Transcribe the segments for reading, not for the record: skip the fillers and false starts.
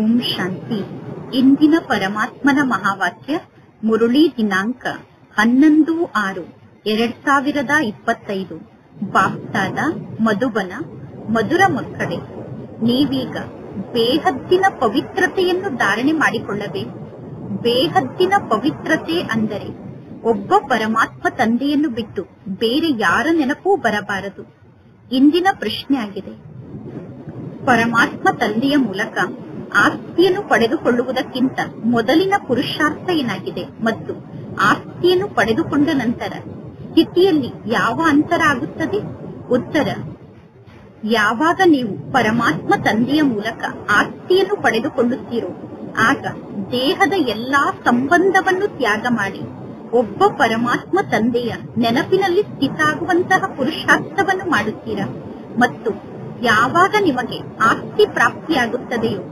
ಓಂ ಶಾಂತಿ. ಇಂದಿನ ಪರಮಾತ್ಮನ ಮಹಾವಾಕ್ಯ ಮುರುಳಿ ದಿನಾಂಕ 11/6/2025. ಬಾಪ್ತಾದ ಮಧುಬನ. ಮಧುರ ಮಕ್ಕಳೇ, ನೀವೀಗ ಬೇಹದ್ದಿನ ಪವಿತ್ರತೆಯನ್ನು ಧಾರಣೆ ಮಾಡಿಕೊಳ್ಳಬೇಕು. ಬೇಹದ್ದಿನ ಪವಿತ್ರತೆ ಅಂದರೆ ಒಬ್ಬ ಪರಮಾತ್ಮ ತಂದೆಯನ್ನು ಬಿಟ್ಟು ಬೇರೆ ಯಾರ ನೆನಪೂ ಬರಬಾರದು. ಇಂದಿನ ಪ್ರಶ್ನೆ ಆಗಿದೆ, ಪರಮಾತ್ಮ ತಂದೆಯ ಮೂಲಕ ಆಸ್ತಿಯನ್ನು ಪಡೆದುಕೊಳ್ಳುವುದಕ್ಕಿಂತ ಮೊದಲಿನ ಪುರುಷಾರ್ಥ ಏನಾಗಿದೆ ಮತ್ತು ಆಸ್ತಿಯನ್ನು ಪಡೆದುಕೊಂಡ ನಂತರ ಸ್ಥಿತಿಯಲ್ಲಿ ಯಾವ ಅಂತರ ಆಗುತ್ತದೆ? ಉತ್ತರ, ಯಾವಾಗ ನೀವು ಪರಮಾತ್ಮ ತಂದೆಯ ಮೂಲಕ ಆಸ್ತಿಯನ್ನು ಪಡೆದುಕೊಳ್ಳುತ್ತೀರೋ ಆಗ ದೇಹದ ಎಲ್ಲಾ ಸಂಬಂಧವನ್ನು ತ್ಯಾಗ ಮಾಡಿ ಒಬ್ಬ ಪರಮಾತ್ಮ ತಂದೆಯ ನೆನಪಿನಲ್ಲಿ ಸ್ಥಿತಾಗುವಂತಹ ಪುರುಷಾರ್ಥವನ್ನು ಮಾಡುತ್ತೀರಾ. ಮತ್ತು ಯಾವಾಗ ನಿಮಗೆ ಆಸ್ತಿ ಪ್ರಾಪ್ತಿಯಾಗುತ್ತದೆಯೋ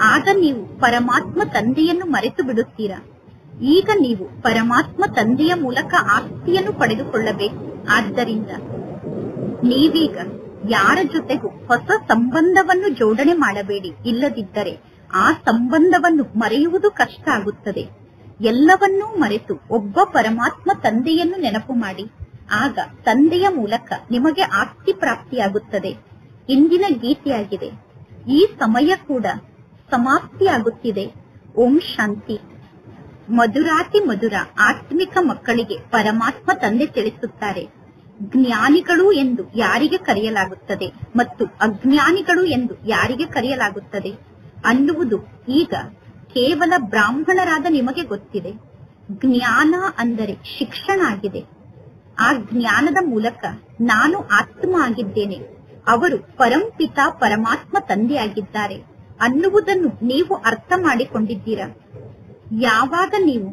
ಆಗ ನೀವು ಪರಮಾತ್ಮ ತಂದೆಯನ್ನು ಮರೆತು ಬಿಡುತ್ತೀರಾ. ಈಗ ನೀವು ಪರಮಾತ್ಮ ತಂದೆಯ ಮೂಲಕ ಆಸ್ತಿಯನ್ನು ಪಡೆದುಕೊಳ್ಳಬೇಕು. ಆದ್ದರಿಂದ ನೀವೀಗ ಯಾರ ಜೊತೆಗೂ ಹೊಸ ಸಂಬಂಧವನ್ನು ಜೋಡಣೆ ಮಾಡಬೇಡಿ. ಇಲ್ಲದಿದ್ದರೆ ಆ ಸಂಬಂಧವನ್ನು ಮರೆಯುವುದು ಕಷ್ಟ ಆಗುತ್ತದೆ. ಎಲ್ಲವನ್ನೂ ಮರೆತು ಒಬ್ಬ ಪರಮಾತ್ಮ ತಂದೆಯನ್ನು ನೆನಪು ಮಾಡಿ. ಆಗ ತಂದೆಯ ಮೂಲಕ ನಿಮಗೆ ಆಸ್ತಿ ಪ್ರಾಪ್ತಿಯಾಗುತ್ತದೆ. ಇಂದಿನ ಗೀತೆಯಾಗಿದೆ. ಈ ಸಮಯ ಕೂಡ ಸಮಾಪ್ತಿಯಾಗುತ್ತಿದೆ. ಓಂ ಶಾಂತಿ. ಮಧುರಾತಿ ಮಧುರ ಆತ್ಮಿಕ ಮಕ್ಕಳಿಗೆ ಪರಮಾತ್ಮ ತಂದೆ ತಿಳಿಸುತ್ತಾರೆ, ಜ್ಞಾನಿಗಳು ಎಂದು ಯಾರಿಗೆ ಕರೆಯಲಾಗುತ್ತದೆ ಮತ್ತು ಅಜ್ಞಾನಿಗಳು ಎಂದು ಯಾರಿಗೆ ಕರೆಯಲಾಗುತ್ತದೆ ಅನ್ನುವುದು ಈಗ ಕೇವಲ ಬ್ರಾಹ್ಮಣರಾದ ನಿಮಗೆ ಗೊತ್ತಿದೆ. ಜ್ಞಾನ ಅಂದರೆ ಶಿಕ್ಷಣ ಆಗಿದೆ. ಆ ಜ್ಞಾನದ ಮೂಲಕ ನಾನು ಆತ್ಮ ಆಗಿದ್ದೇನೆ, ಅವರು ಪರಂಪಿತ ಪರಮಾತ್ಮ ತಂದೆಯಾಗಿದ್ದಾರೆ ಅನ್ನುವುದನ್ನು ನೀವು ಅರ್ಥ ಮಾಡಿಕೊಂಡಿದ್ದೀರಾ. ಯಾವಾಗ ನೀವು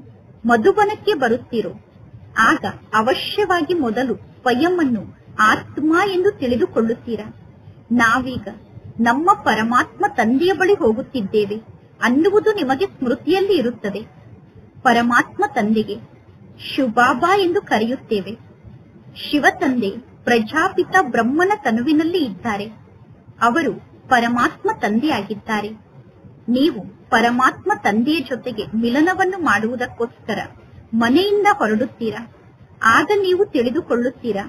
ಮಧುಬನಕ್ಕೆ ಬರುತ್ತೀರೋ ಆಗ ಅವಶ್ಯವಾಗಿ ಮೊದಲು ಸ್ವಯಂವನ್ನು ಆತ್ಮ ಎಂದು ತಿಳಿದುಕೊಳ್ಳುತ್ತೀರಾ. ನಾವೀಗ ನಮ್ಮ ಪರಮಾತ್ಮ ತಂದೆಯ ಬಳಿ ಹೋಗುತ್ತಿದ್ದೇವೆ ಅನ್ನುವುದು ನಿಮಗೆ ಸ್ಮೃತಿಯಲ್ಲಿ ಇರುತ್ತದೆ. ಪರಮಾತ್ಮ ತಂದೆಗೆ ಶುಭಾಬಾ ಎಂದು ಕರೆಯುತ್ತೇವೆ. ಶಿವ ತಂದೆ ಪ್ರಜಾಪಿತ ಬ್ರಹ್ಮನ ತನುವಿನಲ್ಲಿ ಇದ್ದಾರೆ. ಅವರು ಪರಮಾತ್ಮ ತಂದೆಯಾಗಿದ್ದಾರೆ. ನೀವು ಪರಮಾತ್ಮ ತಂದೆಯ ಜೊತೆಗೆ ಮಿಲನವನ್ನು ಮಾಡುವುದಕ್ಕೋಸ್ಕರ ಮನೆಯಿಂದ ಹೊರಡುತ್ತೀರಾ. ಆಗ ನೀವು ತಿಳಿದುಕೊಳ್ಳುತ್ತೀರಾ,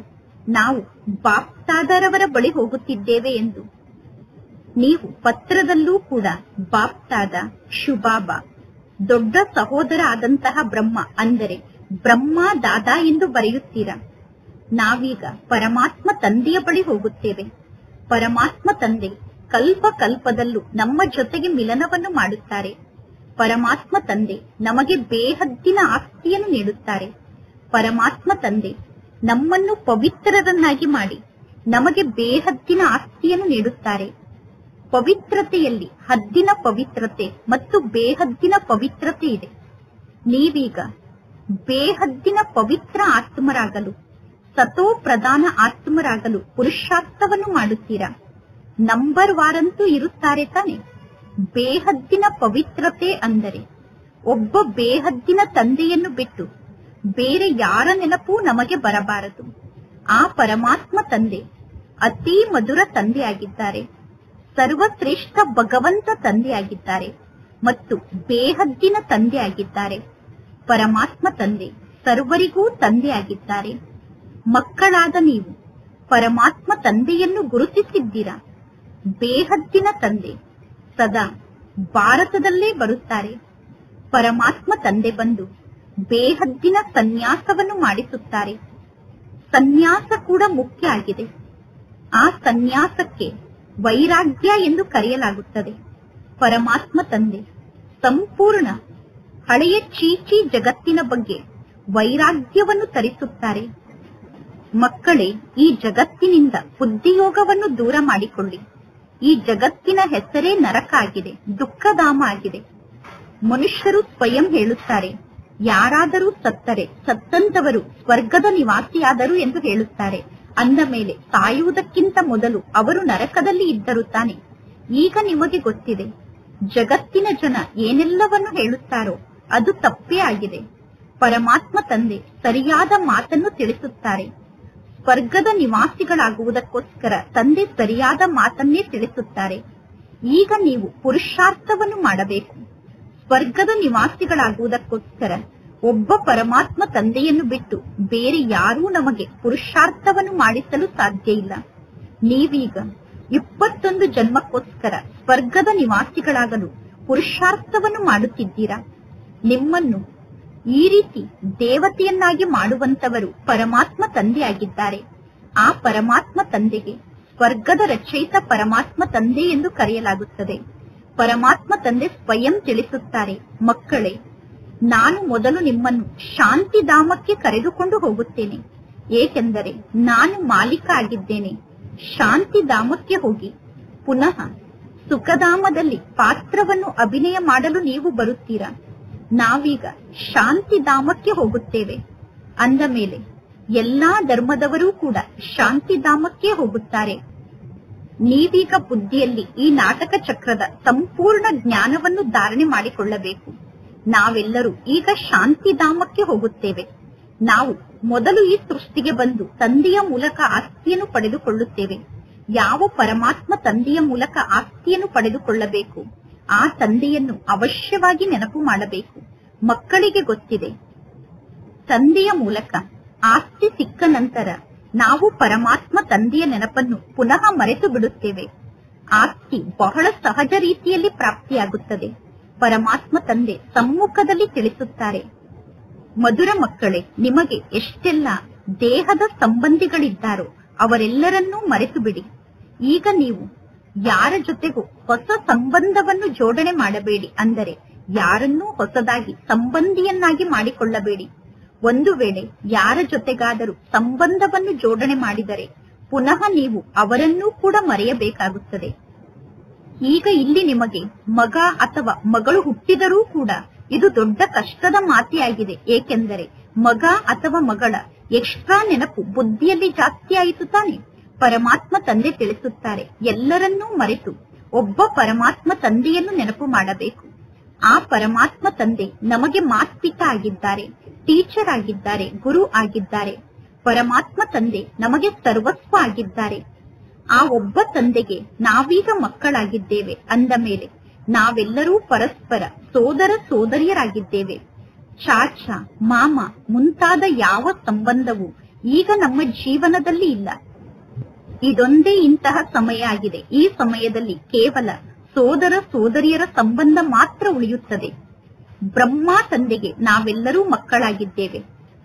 ನಾವು ಬಾಪ್ತಾದರವರ ಬಳಿ ಹೋಗುತ್ತಿದ್ದೇವೆ ಎಂದು. ನೀವು ಪತ್ರದಲ್ಲೂ ಕೂಡ ಬಾಪ್ತಾದ, ಶುಭಾಬಾ, ದೊಡ್ಡ ಸಹೋದರ ಆದಂತಹ ಬ್ರಹ್ಮ ಅಂದರೆ ಬ್ರಹ್ಮ ದಾದಾ ಎಂದು ಬರೆಯುತ್ತೀರಾ. ನಾವೀಗ ಪರಮಾತ್ಮ ತಂದೆಯ ಬಳಿ ಹೋಗುತ್ತೇವೆ. ಪರಮಾತ್ಮ ತಂದೆ ಕಲ್ಪ ಕಲ್ಪದಲ್ಲೂ ನಮ್ಮ ಜೊತೆಗೆ ಮಿಲನವನ್ನು ಮಾಡುತ್ತಾರೆ. ಪರಮಾತ್ಮ ತಂದೆ ನಮಗೆ ಬೇಹದ್ದಿನ ಆಸ್ತಿಯನ್ನು ನೀಡುತ್ತಾರೆ. ಪರಮಾತ್ಮ ತಂದೆ ನಮ್ಮನ್ನು ಪವಿತ್ರರನ್ನಾಗಿ ಮಾಡಿ ನಮಗೆ ಬೇಹದ್ದಿನ ಆಸ್ತಿಯನ್ನು ನೀಡುತ್ತಾರೆ. ಪವಿತ್ರತೆಯಲ್ಲಿ ಹದ್ದಿನ ಪವಿತ್ರತೆ ಮತ್ತು ಬೇಹದ್ದಿನ ಪವಿತ್ರತೆ ಇದೆ. ನೀವೀಗ ಬೇಹದ್ದಿನ ಪವಿತ್ರ ಆತ್ಮರಾಗಲು, ಸತೋ ಪ್ರಧಾನ ಆತ್ಮರಾಗಲು ಪುರುಷಾರ್ಥವನ್ನು ಮಾಡುತ್ತೀರಾ. ನಂಬರ್ ವಾರಂತೂ ಇರುತ್ತಾರೆ ತಾನೆ. ಬೇಹದ್ದಿನ ಪವಿತ್ರತೆ ಅಂದರೆ ಒಬ್ಬ ಬೇಹದ್ದಿನ ತಂದೆಯನ್ನು ಬಿಟ್ಟು ಬೇರೆ ಯಾರ ನೆನಪೂ ನಮಗೆ ಬರಬಾರದು. ಆ ಪರಮಾತ್ಮ ತಂದೆ ಅತೀ ಮಧುರ ತಂದೆಯಾಗಿದ್ದಾರೆ. ಸರ್ವಶ್ರೇಷ್ಠ ಭಗವಂತ ತಂದೆಯಾಗಿದ್ದಾರೆ ಮತ್ತು ಬೇಹದ್ದಿನ ತಂದೆಯಾಗಿದ್ದಾರೆ. ಪರಮಾತ್ಮ ತಂದೆ ಸರ್ವರಿಗೂ ತಂದೆಯಾಗಿದ್ದಾರೆ. ಮಕ್ಕಳಾದ ನೀವು ಪರಮಾತ್ಮ ತಂದೆಯನ್ನು ಗುರುತಿಸಿದ್ದೀರಾ. ಬೇಹದ್ದಿನ ತಂದೆ ಸದಾ ಭಾರತದಲ್ಲೇ ಬರುತ್ತಾರೆ. ಪರಮಾತ್ಮ ತಂದೆ ಬಂದು ಬೇಹದ್ದಿನ ಸನ್ಯಾಸವನ್ನು ಮಾಡಿಸುತ್ತಾರೆ. ಸನ್ಯಾಸ ಕೂಡ ಮುಖ್ಯ ಆಗಿದೆ. ಆ ಸನ್ಯಾಸಕ್ಕೆ ವೈರಾಗ್ಯ ಎಂದು ಕರೆಯಲಾಗುತ್ತದೆ. ಪರಮಾತ್ಮ ತಂದೆ ಸಂಪೂರ್ಣ ಹಳೆಯ ಚೀಚಿ ಜಗತ್ತಿನ ಬಗ್ಗೆ ವೈರಾಗ್ಯವನ್ನು ತರಿಸುತ್ತಾರೆ. ಮಕ್ಕಳೇ, ಈ ಜಗತ್ತಿನಿಂದ ಬುದ್ಧಿಯೋಗವನ್ನು ದೂರ ಮಾಡಿಕೊಳ್ಳಿ. ಈ ಜಗತ್ತಿನ ಹೆಸರೇ ನರಕ ಆಗಿದೆ, ದುಃಖಧಾಮ ಆಗಿದೆ. ಮನುಷ್ಯರು ಸ್ವಯಂ ಹೇಳುತ್ತಾರೆ, ಯಾರಾದರೂ ಸತ್ತರೆ ಸತ್ತಂತವರು ಸ್ವರ್ಗದ ನಿವಾಸಿಯಾದರು ಎಂದು ಹೇಳುತ್ತಾರೆ. ಅಂದ ಮೇಲೆ ಸಾಯುವುದಕ್ಕಿಂತ ಮೊದಲು ಅವರು ನರಕದಲ್ಲಿ ಇದ್ದರು ತಾನೆ. ಈಗ ನಿಮಗೆ ಗೊತ್ತಿದೆ, ಜಗತ್ತಿನ ಜನ ಏನೆಲ್ಲವನ್ನು ಹೇಳುತ್ತಾರೋ ಅದು ತಪ್ಪೇ ಆಗಿದೆ. ಪರಮಾತ್ಮ ತಂದೆ ಸರಿಯಾದ ಮಾತನ್ನು ತಿಳಿಸುತ್ತಾರೆ. ಸ್ವರ್ಗದ ನಿವಾಸಿಗಳಾಗುವುದಕ್ಕೋಸ್ಕರ ತಂದೆ ಸರಿಯಾದ ಮಾತನ್ನೇ ತಿಳಿಸುತ್ತಾರೆ. ಈಗ ನೀವು ಪುರುಷಾರ್ಥವನ್ನು ಮಾಡಬೇಕು. ಸ್ವರ್ಗದ ನಿವಾಸಿಗಳಾಗುವುದಕ್ಕೋಸ್ಕರ ಒಬ್ಬ ಪರಮಾತ್ಮ ತಂದೆಯನ್ನು ಬಿಟ್ಟು ಬೇರೆ ಯಾರೂ ನಮಗೆ ಪುರುಷಾರ್ಥವನ್ನು ಮಾಡಿಸಲು ಸಾಧ್ಯ ಇಲ್ಲ. ನೀವೀಗ 21 ಜನ್ಮಕ್ಕೋಸ್ಕರ ಸ್ವರ್ಗದ ನಿವಾಸಿಗಳಾಗಲು ಪುರುಷಾರ್ಥವನ್ನು ಮಾಡುತ್ತಿದ್ದೀರಾ. ನಿಮ್ಮನ್ನು ಈ ರೀತಿ ದೇವತೆಯನ್ನಾಗಿ ಮಾಡುವಂತವರು ಪರಮಾತ್ಮ ತಂದೆಯಾಗಿದ್ದಾರೆ. ಆ ಪರಮಾತ್ಮ ತಂದೆಗೆ ಸ್ವರ್ಗದ ರಚಯಿತ ಪರಮಾತ್ಮ ತಂದೆ ಎಂದು ಕರೆಯಲಾಗುತ್ತದೆ. ಪರಮಾತ್ಮ ತಂದೆ ಸ್ವಯಂ ತಿಳಿಸುತ್ತಾರೆ, ಮಕ್ಕಳೇ, ನಾನು ಮೊದಲು ನಿಮ್ಮನ್ನು ಶಾಂತಿಧಾಮಕ್ಕೆ ಕರೆದುಕೊಂಡು ಹೋಗುತ್ತೇನೆ. ಏಕೆಂದರೆ ನಾನು ಮಾಲೀಕ ಆಗಿದ್ದೇನೆ. ಶಾಂತಿಧಾಮಕ್ಕೆ ಹೋಗಿ ಪುನಃ ಸುಖಧಾಮದಲ್ಲಿ ಪಾತ್ರವನ್ನು ಅಭಿನಯ ಮಾಡಲು ನೀವು ಬರುತ್ತೀರಾ. ನಾವೀಗ ಶಾಂತಿಧಾಮಕ್ಕೆ ಹೋಗುತ್ತೇವೆ ಅಂದ ಮೇಲೆ ಎಲ್ಲಾ ಧರ್ಮದವರೂ ಕೂಡ ಶಾಂತಿಧಾಮಕ್ಕೆ ಹೋಗುತ್ತಾರೆ. ನೀವೀಗ ಬುದ್ಧಿಯಲ್ಲಿ ಈ ನಾಟಕ ಚಕ್ರದ ಸಂಪೂರ್ಣ ಜ್ಞಾನವನ್ನು ಧಾರಣೆ ಮಾಡಿಕೊಳ್ಳಬೇಕು. ನಾವೆಲ್ಲರೂ ಈಗ ಶಾಂತಿಧಾಮಕ್ಕೆ ಹೋಗುತ್ತೇವೆ. ನಾವು ಮೊದಲು ಈ ಸೃಷ್ಟಿಗೆ ಬಂದು ತಂದೆಯ ಮೂಲಕ ಆಸ್ತಿಯನ್ನು ಪಡೆದುಕೊಳ್ಳುತ್ತೇವೆ. ಯಾವ ಪರಮಾತ್ಮ ತಂದೆಯ ಮೂಲಕ ಆಸ್ತಿಯನ್ನು ಪಡೆದುಕೊಳ್ಳಬೇಕು, ಆ ತಂದೆಯನ್ನು ಅವಶ್ಯವಾಗಿ ನೆನಪು ಮಾಡಬೇಕು. ಮಕ್ಕಳಿಗೆ ಗೊತ್ತಿದೆ, ತಂದೆಯ ಮೂಲಕ ಆಸ್ತಿ ಸಿಕ್ಕ ನಂತರ ನಾವು ಪರಮಾತ್ಮ ತಂದೆಯ ನೆನಪನ್ನು ಪುನಃ ಮರೆತು ಬಿಡುತ್ತೇವೆ. ಆಸ್ತಿ ಬಹಳ ಸಹಜ ರೀತಿಯಲ್ಲಿ ಪ್ರಾಪ್ತಿಯಾಗುತ್ತದೆ. ಪರಮಾತ್ಮ ತಂದೆ ಸಮ್ಮುಖದಲ್ಲಿ ತಿಳಿಸುತ್ತಾರೆ, ಮಧುರ ಮಕ್ಕಳೇ, ನಿಮಗೆ ಎಷ್ಟೆಲ್ಲ ದೇಹದ ಸಂಬಂಧಿಗಳಿದ್ದಾರೋ ಅವರೆಲ್ಲರನ್ನೂ ಮರೆತು ಬಿಡಿ. ಈಗ ನೀವು ಯಾರ ಜೊತೆಗೂ ಹೊಸ ಸಂಬಂಧವನ್ನು ಜೋಡಣೆ ಮಾಡಬೇಡಿ. ಅಂದರೆ ಯಾರನ್ನೂ ಹೊಸದಾಗಿ ಸಂಬಂಧಿಯನ್ನಾಗಿ ಮಾಡಿಕೊಳ್ಳಬೇಡಿ. ಒಂದು ವೇಳೆ ಯಾರ ಜೊತೆಗಾದರೂ ಸಂಬಂಧವನ್ನು ಜೋಡಣೆ ಮಾಡಿದರೆ ಪುನಃ ನೀವು ಅವರನ್ನೂ ಕೂಡ ಮರೆಯಬೇಕಾಗುತ್ತದೆ. ಈಗ ಇಲ್ಲಿ ನಿಮಗೆ ಮಗ ಅಥವಾ ಮಗಳು ಹುಟ್ಟಿದರೂ ಕೂಡ ಇದು ದೊಡ್ಡ ಕಷ್ಟದ ಮಾತೆಯಾಗಿದೆ. ಏಕೆಂದರೆ ಮಗ ಅಥವಾ ಮಗಳ ಎಕ್ಸ್ಟ್ರಾ ನೆನಪು ಬುದ್ಧಿಯಲ್ಲಿ ಜಾಸ್ತಿ ಆಯಿತು ತಾನೆ. ಪರಮಾತ್ಮ ತಂದೆ ತಿಳಿಸುತ್ತಾರೆ, ಎಲ್ಲರನ್ನೂ ಮರೆತು ಒಬ್ಬ ಪರಮಾತ್ಮ ತಂದೆಯನ್ನು ನೆನಪು ಮಾಡಬೇಕು. ಆ ಪರಮಾತ್ಮ ತಂದೆ ನಮಗೆ ಮಾತ್ಪಿತಾ ಆಗಿದ್ದಾರೆ, ಟೀಚರ್ ಆಗಿದ್ದಾರೆ, ಗುರು ಆಗಿದ್ದಾರೆ. ಪರಮಾತ್ಮ ತಂದೆ ನಮಗೆ ಸರ್ವಸ್ವ ಆಗಿದ್ದಾರೆ. ಆ ಒಬ್ಬ ತಂದೆಗೆ ನಾವೀಗ ಮಕ್ಕಳಾಗಿದ್ದೇವೆ ಅಂದ ಮೇಲೆ ನಾವೆಲ್ಲರೂ ಪರಸ್ಪರ ಸೋದರ ಸೋದರಿಯರಾಗಿದ್ದೇವೆ. ಚಾಚಾ, ಮಾಮ ಮುಂತಾದ ಯಾವ ಸಂಬಂಧವೂ ಈಗ ನಮ್ಮ ಜೀವನದಲ್ಲಿ ಇಲ್ಲ. ಇದೊಂದೇ ಇಂತಹ ಸಮಯ ಆಗಿದೆ. ಈ ಸಮಯದಲ್ಲಿ ಕೇವಲ ಸೋದರ ಸೋದರಿಯರ ಸಂಬಂಧ ಮಾತ್ರ ಉಳಿಯುತ್ತದೆ. ಬ್ರಹ್ಮ ತಂದೆಗೆ ನಾವೆಲ್ಲರೂ ಮಕ್ಕಳಾಗಿದ್ದೇವೆ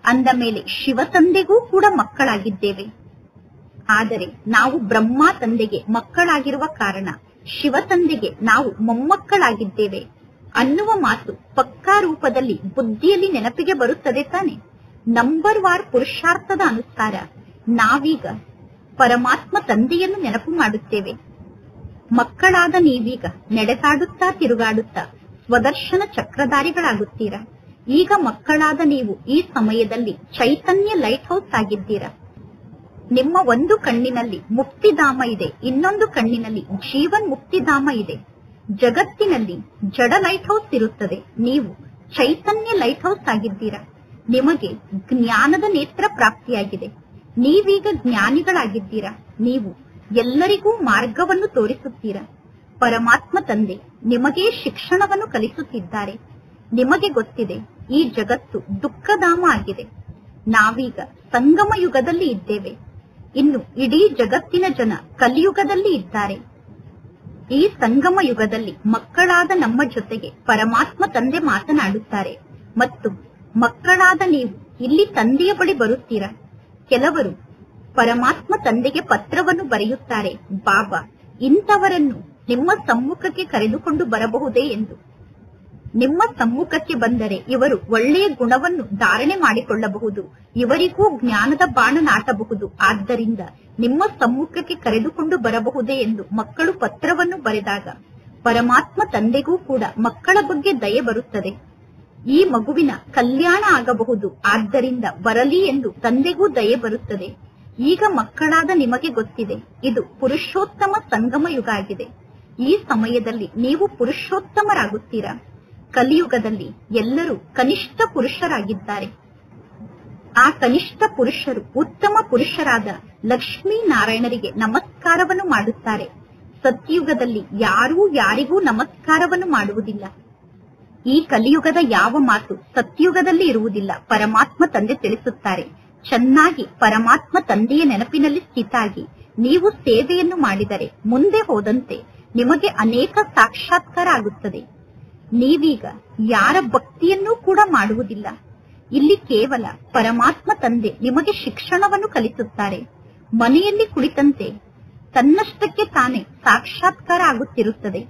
ಅಂದ ಮೇಲೆ ಶಿವ ತಂದೆಗೂ ಕೂಡ ಮಕ್ಕಳಾಗಿದ್ದೇವೆ. ಆದರೆ ನಾವು ಬ್ರಹ್ಮ ತಂದೆಗೆ ಮಕ್ಕಳಾಗಿರುವ ಕಾರಣ ಶಿವ ತಂದೆಗೆ ನಾವು ಮೊಮ್ಮಕ್ಕಳಾಗಿದ್ದೇವೆ ಅನ್ನುವ ಮಾತು ಪಕ್ಕಾ ರೂಪದಲ್ಲಿ ಬುದ್ಧಿಯಲ್ಲಿ ನೆನಪಿಗೆ ಬರುತ್ತದೆ ತಾನೆ. ನಂಬರ್ ವಾರ್ ಪುರುಷಾರ್ಥದ ಅನುಸಾರ ನಾವೀಗ ಪರಮಾತ್ಮ ತಂದೆಯನ್ನು ನೆನಪು ಮಾಡುತ್ತೇವೆ. ಮಕ್ಕಳಾದ ನೀವೀಗ ನಡೆದಾಡುತ್ತಾ ತಿರುಗಾಡುತ್ತಾ ಸ್ವದರ್ಶನ ಚಕ್ರಧಾರಿಗಳಾಗುತ್ತೀರಾ. ಈಗ ಮಕ್ಕಳಾದ ನೀವು ಈ ಸಮಯದಲ್ಲಿ ಚೈತನ್ಯ ಲೈಟ್ ಹೌಸ್ ಆಗಿದ್ದೀರಾ. ನಿಮ್ಮ ಒಂದು ಕಣ್ಣಿನಲ್ಲಿ ಮುಕ್ತಿಧಾಮ ಇದೆ, ಇನ್ನೊಂದು ಕಣ್ಣಿನಲ್ಲಿ ಜೀವನ್ ಮುಕ್ತಿಧಾಮ ಇದೆ. ಜಗತ್ತಿನಲ್ಲಿ ಜಡ ಲೈಟ್ ಹೌಸ್ ಇರುತ್ತದೆ, ನೀವು ಚೈತನ್ಯ ಲೈಟ್ ಹೌಸ್ ಆಗಿದ್ದೀರಾ. ನಿಮಗೆ ಜ್ಞಾನದ ನೇತ್ರ ಪ್ರಾಪ್ತಿಯಾಗಿದೆ. ನೀವೀಗ ಜ್ಞಾನಿಗಳಾಗಿದ್ದೀರಾ. ನೀವು ಎಲ್ಲರಿಗೂ ಮಾರ್ಗವನ್ನು ತೋರಿಸುತ್ತೀರಾ. ಪರಮಾತ್ಮ ತಂದೆ ನಿಮಗೆ ಶಿಕ್ಷಣವನ್ನು ಕಲಿಸುತ್ತಿದ್ದಾರೆ. ನಿಮಗೆ ಗೊತ್ತಿದೆ, ಈ ಜಗತ್ತು ದುಃಖಧಾಮ ಆಗಿದೆ. ನಾವೀಗ ಸಂಗಮ ಯುಗದಲ್ಲಿ ಇದ್ದೇವೆ. ಇನ್ನು ಇಡೀ ಜಗತ್ತಿನ ಜನ ಕಲಿಯುಗದಲ್ಲಿ ಇದ್ದಾರೆ. ಈ ಸಂಗಮ ಯುಗದಲ್ಲಿ ಮಕ್ಕಳಾದ ನಮ್ಮ ಜೊತೆಗೆ ಪರಮಾತ್ಮ ತಂದೆ ಮಾತನಾಡುತ್ತಾರೆ ಮತ್ತು ಮಕ್ಕಳಾದ ನೀವು ಇಲ್ಲಿ ತಂದೆಯ ಬಳಿ ಬರುತ್ತೀರಾ. ಕೆಲವರು ಪರಮಾತ್ಮ ತಂದೆಗೆ ಪತ್ರವನ್ನು ಬರೆಯುತ್ತಾರೆ, ಬಾಬಾ ಇಂಥವರನ್ನು ನಿಮ್ಮ ಸಮ್ಮುಖಕ್ಕೆ ಕರೆದುಕೊಂಡು ಬರಬಹುದೇ ಎಂದು. ನಿಮ್ಮ ಸಮ್ಮುಖಕ್ಕೆ ಬಂದರೆ ಇವರು ಒಳ್ಳೆಯ ಗುಣವನ್ನು ಧಾರಣೆ ಮಾಡಿಕೊಳ್ಳಬಹುದು, ಇವರಿಗೂ ಜ್ಞಾನದ ಬಾಣ ನಾಟಬಹುದು. ಆದ್ದರಿಂದ ನಿಮ್ಮ ಸಮ್ಮುಖಕ್ಕೆ ಕರೆದುಕೊಂಡು ಬರಬಹುದೇ ಎಂದು ಮಕ್ಕಳು ಪತ್ರವನ್ನು ಬರೆದಾಗ ಪರಮಾತ್ಮ ತಂದೆಗೂ ಕೂಡ ಮಕ್ಕಳ ಬಗ್ಗೆ ದಯೆ ಬರುತ್ತದೆ. ಈ ಮಗುವಿನ ಕಲ್ಯಾಣ ಆಗಬಹುದು, ಆದ್ದರಿಂದ ಬರಲಿ ಎಂದು ತಂದೆಗೂ ದಯೆ ಬರುತ್ತದೆ. ಈಗ ಮಕ್ಕಳಾದ ನಿಮಗೆ ಗೊತ್ತಿದೆ, ಇದು ಪುರುಷೋತ್ತಮ ಸಂಗಮ ಯುಗ ಆಗಿದೆ. ಈ ಸಮಯದಲ್ಲಿ ನೀವು ಪುರುಷೋತ್ತಮರಾಗುತ್ತೀರಾ. ಕಲಿಯುಗದಲ್ಲಿ ಎಲ್ಲರೂ ಕನಿಷ್ಠ ಪುರುಷರಾಗಿದ್ದಾರೆ. ಆ ಕನಿಷ್ಠ ಪುರುಷರು ಉತ್ತಮ ಪುರುಷರಾದ ಲಕ್ಷ್ಮೀ ನಾರಾಯಣರಿಗೆ ನಮಸ್ಕಾರವನ್ನು ಮಾಡುತ್ತಾರೆ. ಸತ್ಯುಗದಲ್ಲಿ ಯಾರೂ ಯಾರಿಗೂ ನಮಸ್ಕಾರವನ್ನು ಮಾಡುವುದಿಲ್ಲ. ಈ ಕಲಿಯುಗದ ಯಾವ ಮಾತು ಸತ್ಯುಗದಲ್ಲಿ ಇರುವುದಿಲ್ಲ. ಪರಮಾತ್ಮ ತಂದೆ ತಿಳಿಸುತ್ತಾರೆ, ಚೆನ್ನಾಗಿ ಪರಮಾತ್ಮ ತಂದೆಯ ನೆನಪಿನಲ್ಲಿ ಸ್ಥಿತಾಗಿ ನೀವು ಸೇವೆಯನ್ನು ಮಾಡಿದರೆ ಮುಂದೆ ಹೋದಂತೆ ನಿಮಗೆ ಅನೇಕ ಸಾಕ್ಷಾತ್ಕಾರ ಆಗುತ್ತದೆ. ನೀವೀಗ ಯಾರ ಭಕ್ತಿಯನ್ನೂ ಕೂಡ ಮಾಡುವುದಿಲ್ಲ. ಇಲ್ಲಿ ಕೇವಲ ಪರಮಾತ್ಮ ತಂದೆ ನಿಮಗೆ ಶಿಕ್ಷಣವನ್ನು ಕಲಿಸುತ್ತಾರೆ. ಮನೆಯಲ್ಲಿ ಕುಳಿತಂತೆ ತನ್ನಷ್ಟಕ್ಕೆ ತಾನೇ ಸಾಕ್ಷಾತ್ಕಾರ ಆಗುತ್ತಿರುತ್ತದೆ.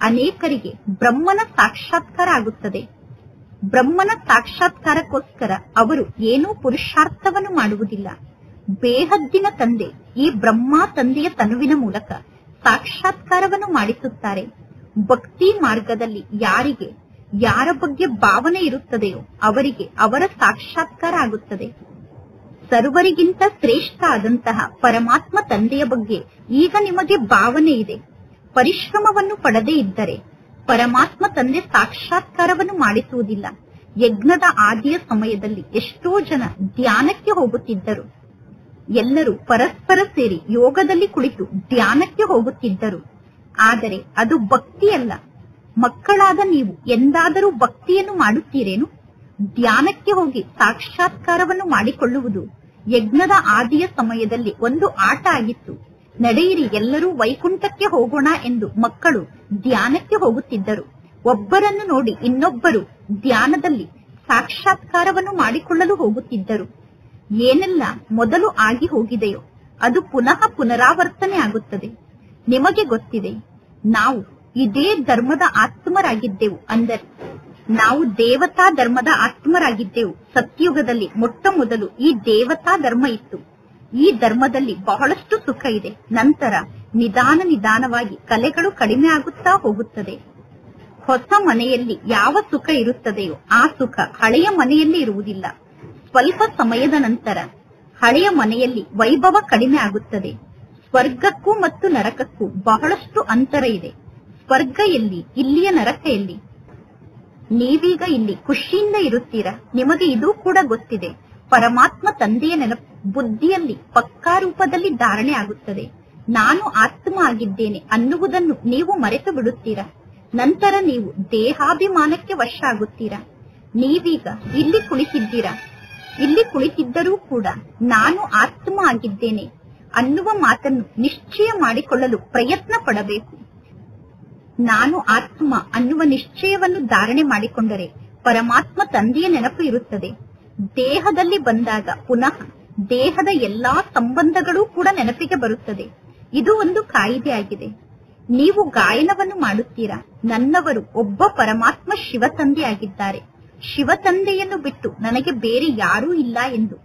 ಅನೇಕರಿಗೆ ಬ್ರಹ್ಮನ ಸಾಕ್ಷಾತ್ಕಾರ ಆಗುತ್ತದೆ. ಬ್ರಹ್ಮನ ಸಾಕ್ಷಾತ್ಕಾರಕ್ಕೋಸ್ಕರ ಅವರು ಏನೂ ಪುರುಷಾರ್ಥವನ್ನು ಮಾಡುವುದಿಲ್ಲ. ಬೇಹದ್ದಿನ ತಂದೆ ಈ ಬ್ರಹ್ಮ ತಂದೆಯ ತನುವಿನ ಮೂಲಕ ಸಾಕ್ಷಾತ್ಕಾರವನ್ನು ಮಾಡಿಸುತ್ತಾರೆ. ಭಕ್ತಿ ಮಾರ್ಗದಲ್ಲಿ ಯಾರಿಗೆ ಯಾರ ಬಗ್ಗೆ ಭಾವನೆ ಇರುತ್ತದೆಯೋ ಅವರಿಗೆ ಅವರ ಸಾಕ್ಷಾತ್ಕಾರ ಆಗುತ್ತದೆ. ಸರ್ವರಿಗಿಂತ ಶ್ರೇಷ್ಠ ಆದಂತಹ ಪರಮಾತ್ಮ ತಂದೆಯ ಬಗ್ಗೆ ಈಗ ನಿಮಗೆ ಭಾವನೆ ಇದೆ. ಪರಿಶ್ರಮವನ್ನು ಪಡದೇ ಇದ್ದರೆ ಪರಮಾತ್ಮ ತಂದೆ ಸಾಕ್ಷಾತ್ಕಾರವನ್ನು ಮಾಡಿಸುವುದಿಲ್ಲ. ಯಜ್ಞದ ಆದಿಯ ಸಮಯದಲ್ಲಿ ಎಷ್ಟೋ ಜನ ಧ್ಯಾನಕ್ಕೆ ಹೋಗುತ್ತಿದ್ದರು. ಎಲ್ಲರೂ ಪರಸ್ಪರ ಸೇರಿ ಯೋಗದಲ್ಲಿ ಕುಳಿತು ಧ್ಯಾನಕ್ಕೆ ಹೋಗುತ್ತಿದ್ದರು. ಆದರೆ ಅದು ಭಕ್ತಿಯಲ್ಲ. ಮಕ್ಕಳಾದ ನೀವು ಎಂದಾದರೂ ಭಕ್ತಿಯನ್ನು ಮಾಡುತ್ತೀರೇನು? ಧ್ಯಾನಕ್ಕೆ ಹೋಗಿ ಸಾಕ್ಷಾತ್ಕಾರವನ್ನು ಮಾಡಿಕೊಳ್ಳುವುದು ಯಜ್ಞದ ಆದಿಯ ಸಮಯದಲ್ಲಿ ಒಂದು ಆಟ ಆಗಿತ್ತು. ನಡೆಯಿರಿ ಎಲ್ಲರೂ ವೈಕುಂಠಕ್ಕೆ ಹೋಗೋಣ ಎಂದು ಮಕ್ಕಳು ಧ್ಯಾನಕ್ಕೆ ಹೋಗುತ್ತಿದ್ದರು. ಒಬ್ಬರನ್ನು ನೋಡಿ ಇನ್ನೊಬ್ಬರು ಧ್ಯಾನದಲ್ಲಿ ಸಾಕ್ಷಾತ್ಕಾರವನ್ನು ಮಾಡಿಕೊಳ್ಳಲು ಹೋಗುತ್ತಿದ್ದರು. ಏನೆಲ್ಲ ಮೊದಲು ಆಗಿ ಹೋಗಿದೆಯೋ ಅದು ಪುನಃ ಪುನರಾವರ್ತನೆ ಆಗುತ್ತದೆ. ನಿಮಗೆ ಗೊತ್ತಿದೆ, ನಾವು ಇದೇ ಧರ್ಮದ ಆತ್ಮರಾಗಿದ್ದೆವು. ಅಂದರೆ ನಾವು ದೇವತಾ ಧರ್ಮದ ಆತ್ಮರಾಗಿದ್ದೆವು. ಸತ್ಯುಗದಲ್ಲಿ ಮೊಟ್ಟ ಮೊದಲು ಈ ದೇವತಾ ಧರ್ಮ ಇತ್ತು. ಈ ಧರ್ಮದಲ್ಲಿ ಬಹಳಷ್ಟು ಸುಖ ಇದೆ. ನಂತರ ನಿಧಾನವಾಗಿ ಕಲೆಗಳು ಕಡಿಮೆ ಆಗುತ್ತಾ ಹೋಗುತ್ತದೆ. ಹೊಸ ಮನೆಯಲ್ಲಿ ಯಾವ ಸುಖ ಇರುತ್ತದೆಯೋ ಆ ಸುಖ ಹಳೆಯ ಮನೆಯಲ್ಲಿ ಇರುವುದಿಲ್ಲ. ಸ್ವಲ್ಪ ಸಮಯದ ನಂತರ ಹಳೆಯ ಮನೆಯಲ್ಲಿ ವೈಭವ ಕಡಿಮೆ ಆಗುತ್ತದೆ. ಸ್ವರ್ಗಕ್ಕೂ ಮತ್ತು ನರಕಕ್ಕೂ ಬಹಳಷ್ಟು ಅಂತರ ಇದೆ. ಸ್ವರ್ಗ ಎಲ್ಲಿ, ಇಲ್ಲಿಯ ನರಕ ಎಲ್ಲಿ? ನೀವೀಗ ಇಲ್ಲಿ ಖುಷಿಯಿಂದ ಇರುತ್ತೀರಾ. ನಿಮಗೆ ಇದು ಕೂಡ ಗೊತ್ತಿದೆ, ಪರಮಾತ್ಮ ತಂದೆಯ ನೆನಪು ಬುದ್ಧಿಯಲ್ಲಿ ಪಕ್ಕಾ ರೂಪದಲ್ಲಿ ಧಾರಣೆ ಆಗುತ್ತದೆ. ನಾನು ಆತ್ಮ ಆಗಿದ್ದೇನೆ ಅನ್ನುವುದನ್ನು ನೀವು ಮರೆತು ಬಿಡುತ್ತೀರಾ. ನಂತರ ನೀವು ದೇಹಾಭಿಮಾನಕ್ಕೆ ವಶ ಆಗುತ್ತೀರಾ. ನೀವೀಗ ಇಲ್ಲಿ ಕುಳಿತಿದ್ದೀರಾ. ಇಲ್ಲಿ ಕುಳಿತಿದ್ದರೂ ಕೂಡ ನಾನು ಆತ್ಮ ಆಗಿದ್ದೇನೆ ಅನ್ನುವ ಮಾತನ್ನು ನಿಶ್ಚಯ ಮಾಡಿಕೊಳ್ಳಲು ಪ್ರಯತ್ನ ಪಡಬೇಕು. ನಾನು ಆತ್ಮ ಅನ್ನುವ ನಿಶ್ಚಯವನ್ನು ಧಾರಣೆ ಮಾಡಿಕೊಂಡರೆ ಪರಮಾತ್ಮ ತಂದೆಯ ನೆನಪು ಇರುತ್ತದೆ. ದೇಹದಲ್ಲಿ ಬಂದಾಗ ಪುನಃ ದೇಹದ ಎಲ್ಲಾ ಸಂಬಂಧಗಳೂ ಕೂಡ ನೆನಪಿಗೆ ಬರುತ್ತದೆ. ಇದು ಒಂದು ಕಾಯಿದೆ ಆಗಿದೆ. ನೀವು ಗಾಯನವನ್ನು ಮಾಡುತ್ತೀರಾ, ನನ್ನವರು ಒಬ್ಬ ಪರಮಾತ್ಮ ಶಿವ ತಂದೆ ಆಗಿದ್ದಾರೆ, ಶಿವ ತಂದೆಯನ್ನು ಬಿಟ್ಟು ನನಗೆ ಬೇರೆ ಯಾರೂ ಇಲ್ಲ ಎಂದು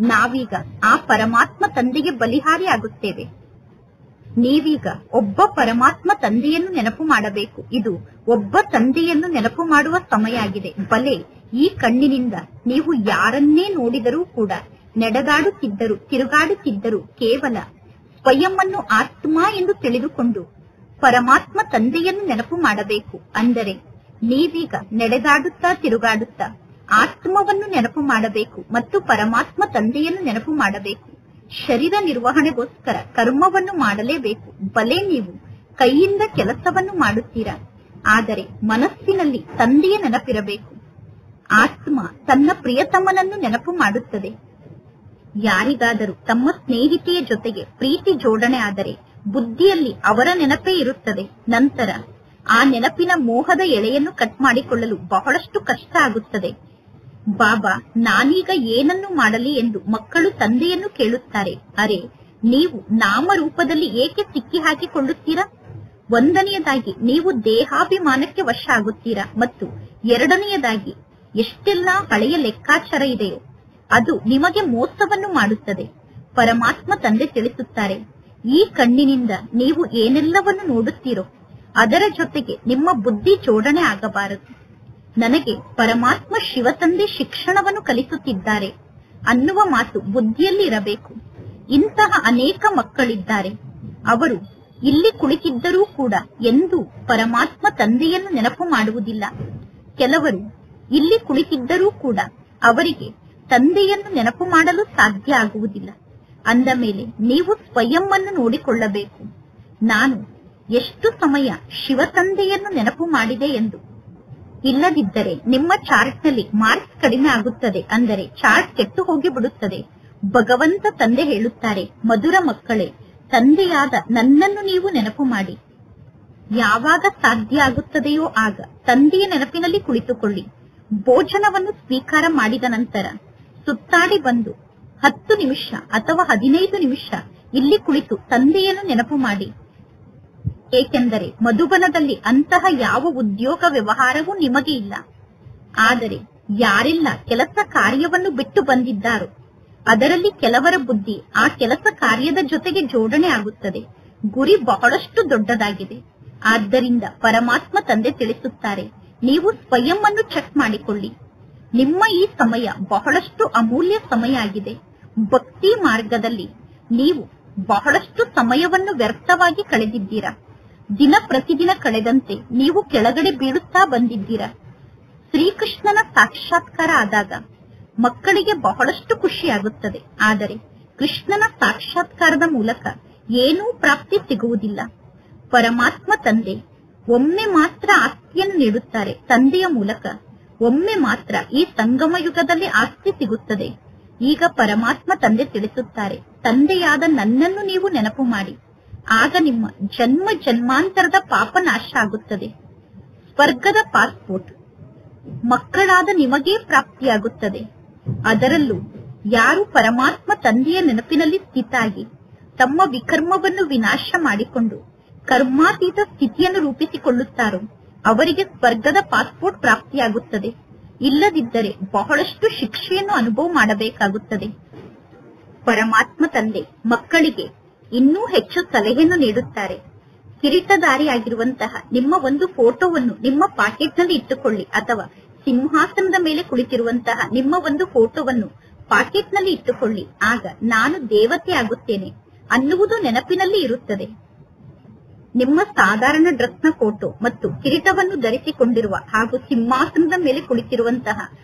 ನಾವೀಗ ಆ ಪರಮಾತ್ಮ ತಂದೆಗೆ ಬಲಿಹಾರಿ ಆಗುತ್ತೇವೆ. ನೀವೀಗ ಒಬ್ಬ ಪರಮಾತ್ಮ ತಂದೆಯನ್ನು ನೆನಪು ಮಾಡಬೇಕು. ಇದು ಒಬ್ಬ ತಂದೆಯನ್ನು ನೆನಪು ಮಾಡುವ ಸಮಯ ಆಗಿದೆ. ಬಲೆ ಈ ಕಣ್ಣಿನಿಂದ ನೀವು ಯಾರನ್ನೇ ನೋಡಿದರೂ ಕೂಡ ನಡೆದಾಡುತ್ತಿದ್ದರು, ತಿರುಗಾಡುತ್ತಿದ್ದರು, ಕೇವಲ ಸ್ವಯಂವನ್ನು ಆತ್ಮ ಎಂದು ತಿಳಿದುಕೊಂಡು ಪರಮಾತ್ಮ ತಂದೆಯನ್ನು ನೆನಪು ಮಾಡಬೇಕು. ಅಂದರೆ ನೀವೀಗ ನಡೆದಾಡುತ್ತಾ ತಿರುಗಾಡುತ್ತಾ ಆತ್ಮವನ್ನು ನೆನಪು ಮಾಡಬೇಕು ಮತ್ತು ಪರಮಾತ್ಮ ತಂದೆಯನ್ನು ನೆನಪು ಮಾಡಬೇಕು. ಶರೀರ ನಿರ್ವಹಣೆಗೋಸ್ಕರ ಕರ್ಮವನ್ನು ಮಾಡಲೇಬೇಕು. ಬಲೆ ನೀವು ಕೈಯಿಂದ ಕೆಲಸವನ್ನು ಮಾಡುತ್ತೀರಾ, ಆದರೆ ಮನಸ್ಸಿನಲ್ಲಿ ತಂದೆಯ ನೆನಪಿರಬೇಕು. ಆತ್ಮ ತನ್ನ ಪ್ರಿಯತಮನನ್ನು ನೆನಪು ಮಾಡುತ್ತದೆ. ಯಾರಿಗಾದರೂ ತಮ್ಮ ಸ್ನೇಹಿತೆಯ ಜೊತೆಗೆ ಪ್ರೀತಿ ಜೋಡಣೆ ಆದರೆ ಬುದ್ಧಿಯಲ್ಲಿ ಅವರ ನೆನಪೇ ಇರುತ್ತದೆ. ನಂತರ ಆ ನೆನಪಿನ ಮೋಹದ ಎಳೆಯನ್ನು ಕಟ್ ಮಾಡಿಕೊಳ್ಳಲು ಬಹಳಷ್ಟು ಕಷ್ಟ ಆಗುತ್ತದೆ. ಬಾಬಾ, ನಾನೀಗ ಏನನ್ನು ಮಾಡಲಿ ಎಂದು ಮಕ್ಕಳು ತಂದೆಯನ್ನು ಕೇಳುತ್ತಾರೆ. ಅರೆ, ನೀವು ನಾಮರೂಪದಲ್ಲಿ ಏಕೆ ಸಿಕ್ಕಿ ಹಾಕಿಕೊಳ್ಳುತ್ತೀರಾ? ಒಂದನೆಯದಾಗಿ ನೀವು ದೇಹಾಭಿಮಾನಕ್ಕೆ ವಶ ಆಗುತ್ತೀರಾ ಮತ್ತು ಎರಡನೆಯದಾಗಿ ಎಷ್ಟೆಲ್ಲಾ ಹಳೆಯ ಲೆಕ್ಕಾಚಾರ ಇದೆಯೋ ಅದು ನಿಮಗೆ ಮೋಸವನ್ನು ಮಾಡುತ್ತದೆ. ಪರಮಾತ್ಮ ತಂದೆ ತಿಳಿಸುತ್ತಾರೆ, ಈ ಕಣ್ಣಿನಿಂದ ನೀವು ಏನೆಲ್ಲವನ್ನು ನೋಡುತ್ತೀರೋ ಅದರ ಜೊತೆಗೆ ನಿಮ್ಮ ಬುದ್ಧಿ ಜೋಡಣೆ ಆಗಬಾರದು. ನನಗೆ ಪರಮಾತ್ಮ ಶಿವತಂದೆ ಶಿಕ್ಷಣವನ್ನು ಕಲಿಸುತ್ತಿದ್ದಾರೆ ಅನ್ನುವ ಮಾತು ಬುದ್ಧಿಯಲ್ಲಿ ಇರಬೇಕು. ಇಂತಹ ಅನೇಕ ಮಕ್ಕಳಿದ್ದಾರೆ. ಅವರು ಇಲ್ಲಿ ಕುಳಿತಿದ್ದರೂ ಕೂಡ ಎಂದೂ ಪರಮಾತ್ಮ ತಂದೆಯನ್ನು ನೆನಪು ಮಾಡುವುದಿಲ್ಲ. ಕೆಲವರು ಇಲ್ಲಿ ಕುಳಿತಿದ್ದರೂ ಕೂಡ ಅವರಿಗೆ ತಂದೆಯನ್ನು ನೆನಪು ಮಾಡಲು ಸಾಧ್ಯ ಆಗುವುದಿಲ್ಲ. ಅಂದ ಮೇಲೆ ನೀವು ಸ್ವಯಂವನ್ನು ನೋಡಿಕೊಳ್ಳಬೇಕು. ನಾನು ಎಷ್ಟು ಸಮಯ ಶಿವ ತಂದೆಯನ್ನು ನೆನಪು ಮಾಡಿದೆ ಎಂದು. ಇಲ್ಲದಿದ್ದರೆ ನಿಮ್ಮ ಚಾರ್ಟ್ನಲ್ಲಿ ಮಾರ್ಕ್ಸ್ ಕಡಿಮೆ ಆಗುತ್ತದೆ, ಅಂದರೆ ಚಾರ್ಟ್ ಕೆಟ್ಟು ಹೋಗಿ ಬಿಡುತ್ತದೆ. ಭಗವಂತ ತಂದೆ ಹೇಳುತ್ತಾರೆ, ಮಧುರ ಮಕ್ಕಳೇ, ತಂದೆಯಾದ ನನ್ನನ್ನು ನೀವು ನೆನಪು ಮಾಡಿ. ಯಾವಾಗ ಸಾಧ್ಯ ಆಗುತ್ತದೆಯೋ ಆಗ ತಂದೆಯ ನೆನಪಿನಲ್ಲಿ ಕುಳಿತುಕೊಳ್ಳಿ. ಭೋಜನವನ್ನು ಸ್ವೀಕಾರ ಮಾಡಿದ ನಂತರ ಸುತ್ತಾಡಿ ಬಂದು 10 ನಿಮಿಷ ಅಥವಾ 15 ನಿಮಿಷ ಇಲ್ಲಿ ಕುಳಿತು ತಂದೆಯನ್ನು ನೆನಪು ಮಾಡಿ. ಏಕೆಂದರೆ ಮಧುಬನದಲ್ಲಿ ಅಂತಹ ಯಾವ ಉದ್ಯೋಗ ವ್ಯವಹಾರವೂ ನಿಮಗೆ ಇಲ್ಲ. ಆದರೆ ಯಾರೆಲ್ಲ ಕೆಲಸ ಕಾರ್ಯವನ್ನು ಬಿಟ್ಟು ಬಂದಿದ್ದಾರೋ ಅದರಲ್ಲಿ ಕೆಲವರ ಬುದ್ಧಿ ಆ ಕೆಲಸ ಕಾರ್ಯದ ಜೊತೆಗೆ ಜೋಡಣೆ ಆಗುತ್ತದೆ. ಗುರಿ ಬಹಳಷ್ಟು ದೊಡ್ಡದಾಗಿದೆ. ಆದ್ದರಿಂದ ಪರಮಾತ್ಮ ತಂದೆ ತಿಳಿಸುತ್ತಾರೆ, ನೀವು ಸ್ವಯಂ ಅನ್ನು ಚೆಕ್ ಮಾಡಿಕೊಳ್ಳಿ. ನಿಮ್ಮ ಈ ಸಮಯ ಬಹಳಷ್ಟು ಅಮೂಲ್ಯ ಸಮಯ ಆಗಿದೆ. ಭಕ್ತಿ ಮಾರ್ಗದಲ್ಲಿ ನೀವು ಬಹಳಷ್ಟು ಸಮಯವನ್ನು ವ್ಯರ್ಥವಾಗಿ ಕಳೆದಿದ್ದೀರಾ. ದಿನ ಪ್ರತಿದಿನ ಕಳೆದಂತೆ ನೀವು ಕೆಳಗಡೆ ಬೀಳುತ್ತಾ ಬಂದಿದ್ದೀರಾ. ಶ್ರೀಕೃಷ್ಣನ ಸಾಕ್ಷಾತ್ಕಾರ ಆದಾಗ ಮಕ್ಕಳಿಗೆ ಬಹಳಷ್ಟು ಖುಷಿಯಾಗುತ್ತದೆ. ಆದರೆ ಕೃಷ್ಣನ ಸಾಕ್ಷಾತ್ಕಾರದ ಮೂಲಕ ಏನೂ ಪ್ರಾಪ್ತಿ ಸಿಗುವುದಿಲ್ಲ. ಪರಮಾತ್ಮ ತಂದೆ ಒಮ್ಮೆ ಮಾತ್ರ ಆಸ್ತಿಯನ್ನು ನೀಡುತ್ತಾರೆ ತಂದೆಯ ಮೂಲಕ. ಒಮ್ಮೆ ಮಾತ್ರ ಈ ಸಂಗಮ ಯುಗದಲ್ಲಿ ಆಸ್ತಿ ಸಿಗುತ್ತದೆ. ಈಗ ಪರಮಾತ್ಮ ತಂದೆ ತಿಳಿಸುತ್ತಾರೆ, ತಂದೆಯಾದ ನನ್ನನ್ನು ನೀವು ನೆನಪು ಮಾಡಿ. ಆಗ ನಿಮ್ಮ ಜನ್ಮ ಜನ್ಮಾಂತರದ ಪಾಪ ನಾಶ ಆಗುತ್ತದೆ. ಸ್ವರ್ಗದ ಪಾಸ್ಪೋರ್ಟ್ ಮಕ್ಕಳಾದ ನಿಮಗೇ ಪ್ರಾಪ್ತಿಯಾಗುತ್ತದೆ. ಅದರಲ್ಲೂ ಯಾರು ಪರಮಾತ್ಮ ತಂದೆಯ ನೆನಪಿನಲ್ಲಿ ಸ್ಥಿತಾಗಿ ತಮ್ಮ ವಿಕರ್ಮವನ್ನು ವಿನಾಶ ಮಾಡಿಕೊಂಡು ಕರ್ಮಾತೀತ ಸ್ಥಿತಿಯನ್ನು ರೂಪಿಸಿಕೊಳ್ಳುತ್ತಾರೋ ಅವರಿಗೆ ಸ್ವರ್ಗದ ಪಾಸ್ಪೋರ್ಟ್ ಪ್ರಾಪ್ತಿಯಾಗುತ್ತದೆ. ಇಲ್ಲದಿದ್ದರೆ ಬಹಳಷ್ಟು ಶಿಕ್ಷೆಯನ್ನು ಅನುಭವ ಮಾಡಬೇಕಾಗುತ್ತದೆ. ಪರಮಾತ್ಮ ತಂದೆ ಮಕ್ಕಳಿಗೆ ಇನ್ನೂ ಹೆಚ್ಚು ಸಲಹೆಯನ್ನು ನೀಡುತ್ತಾರೆ. ಕಿರೀಟಧಾರಿಯಾಗಿರುವಂತಹ ನಿಮ್ಮ ಒಂದು ಫೋಟೋವನ್ನು ನಿಮ್ಮ ಪಾಕೆಟ್ನಲ್ಲಿ ಇಟ್ಟುಕೊಳ್ಳಿ, ಅಥವಾ ಸಿಂಹಾಸನದ ಮೇಲೆ ಕುಳಿತಿರುವಂತಹ ನಿಮ್ಮ ಒಂದು ಫೋಟೋವನ್ನು ಪಾಕೆಟ್ನಲ್ಲಿ ಇಟ್ಟುಕೊಳ್ಳಿ. ಆಗ ನಾನು ದೇವತೆ ಆಗುತ್ತೇನೆ ಅನ್ನುವುದು ನೆನಪಿನಲ್ಲಿ ಇರುತ್ತದೆ. ನಿಮ್ಮ ಸಾಧಾರಣ ಡ್ರೆಸ್ನ ಫೋಟೋ ಮತ್ತು ಕಿರೀಟವನ್ನು ಧರಿಸಿಕೊಂಡಿರುವ ಹಾಗೂ ಸಿಂಹಾಸನದ ಮೇಲೆ ಕುಳಿತಿರುವಂತಹ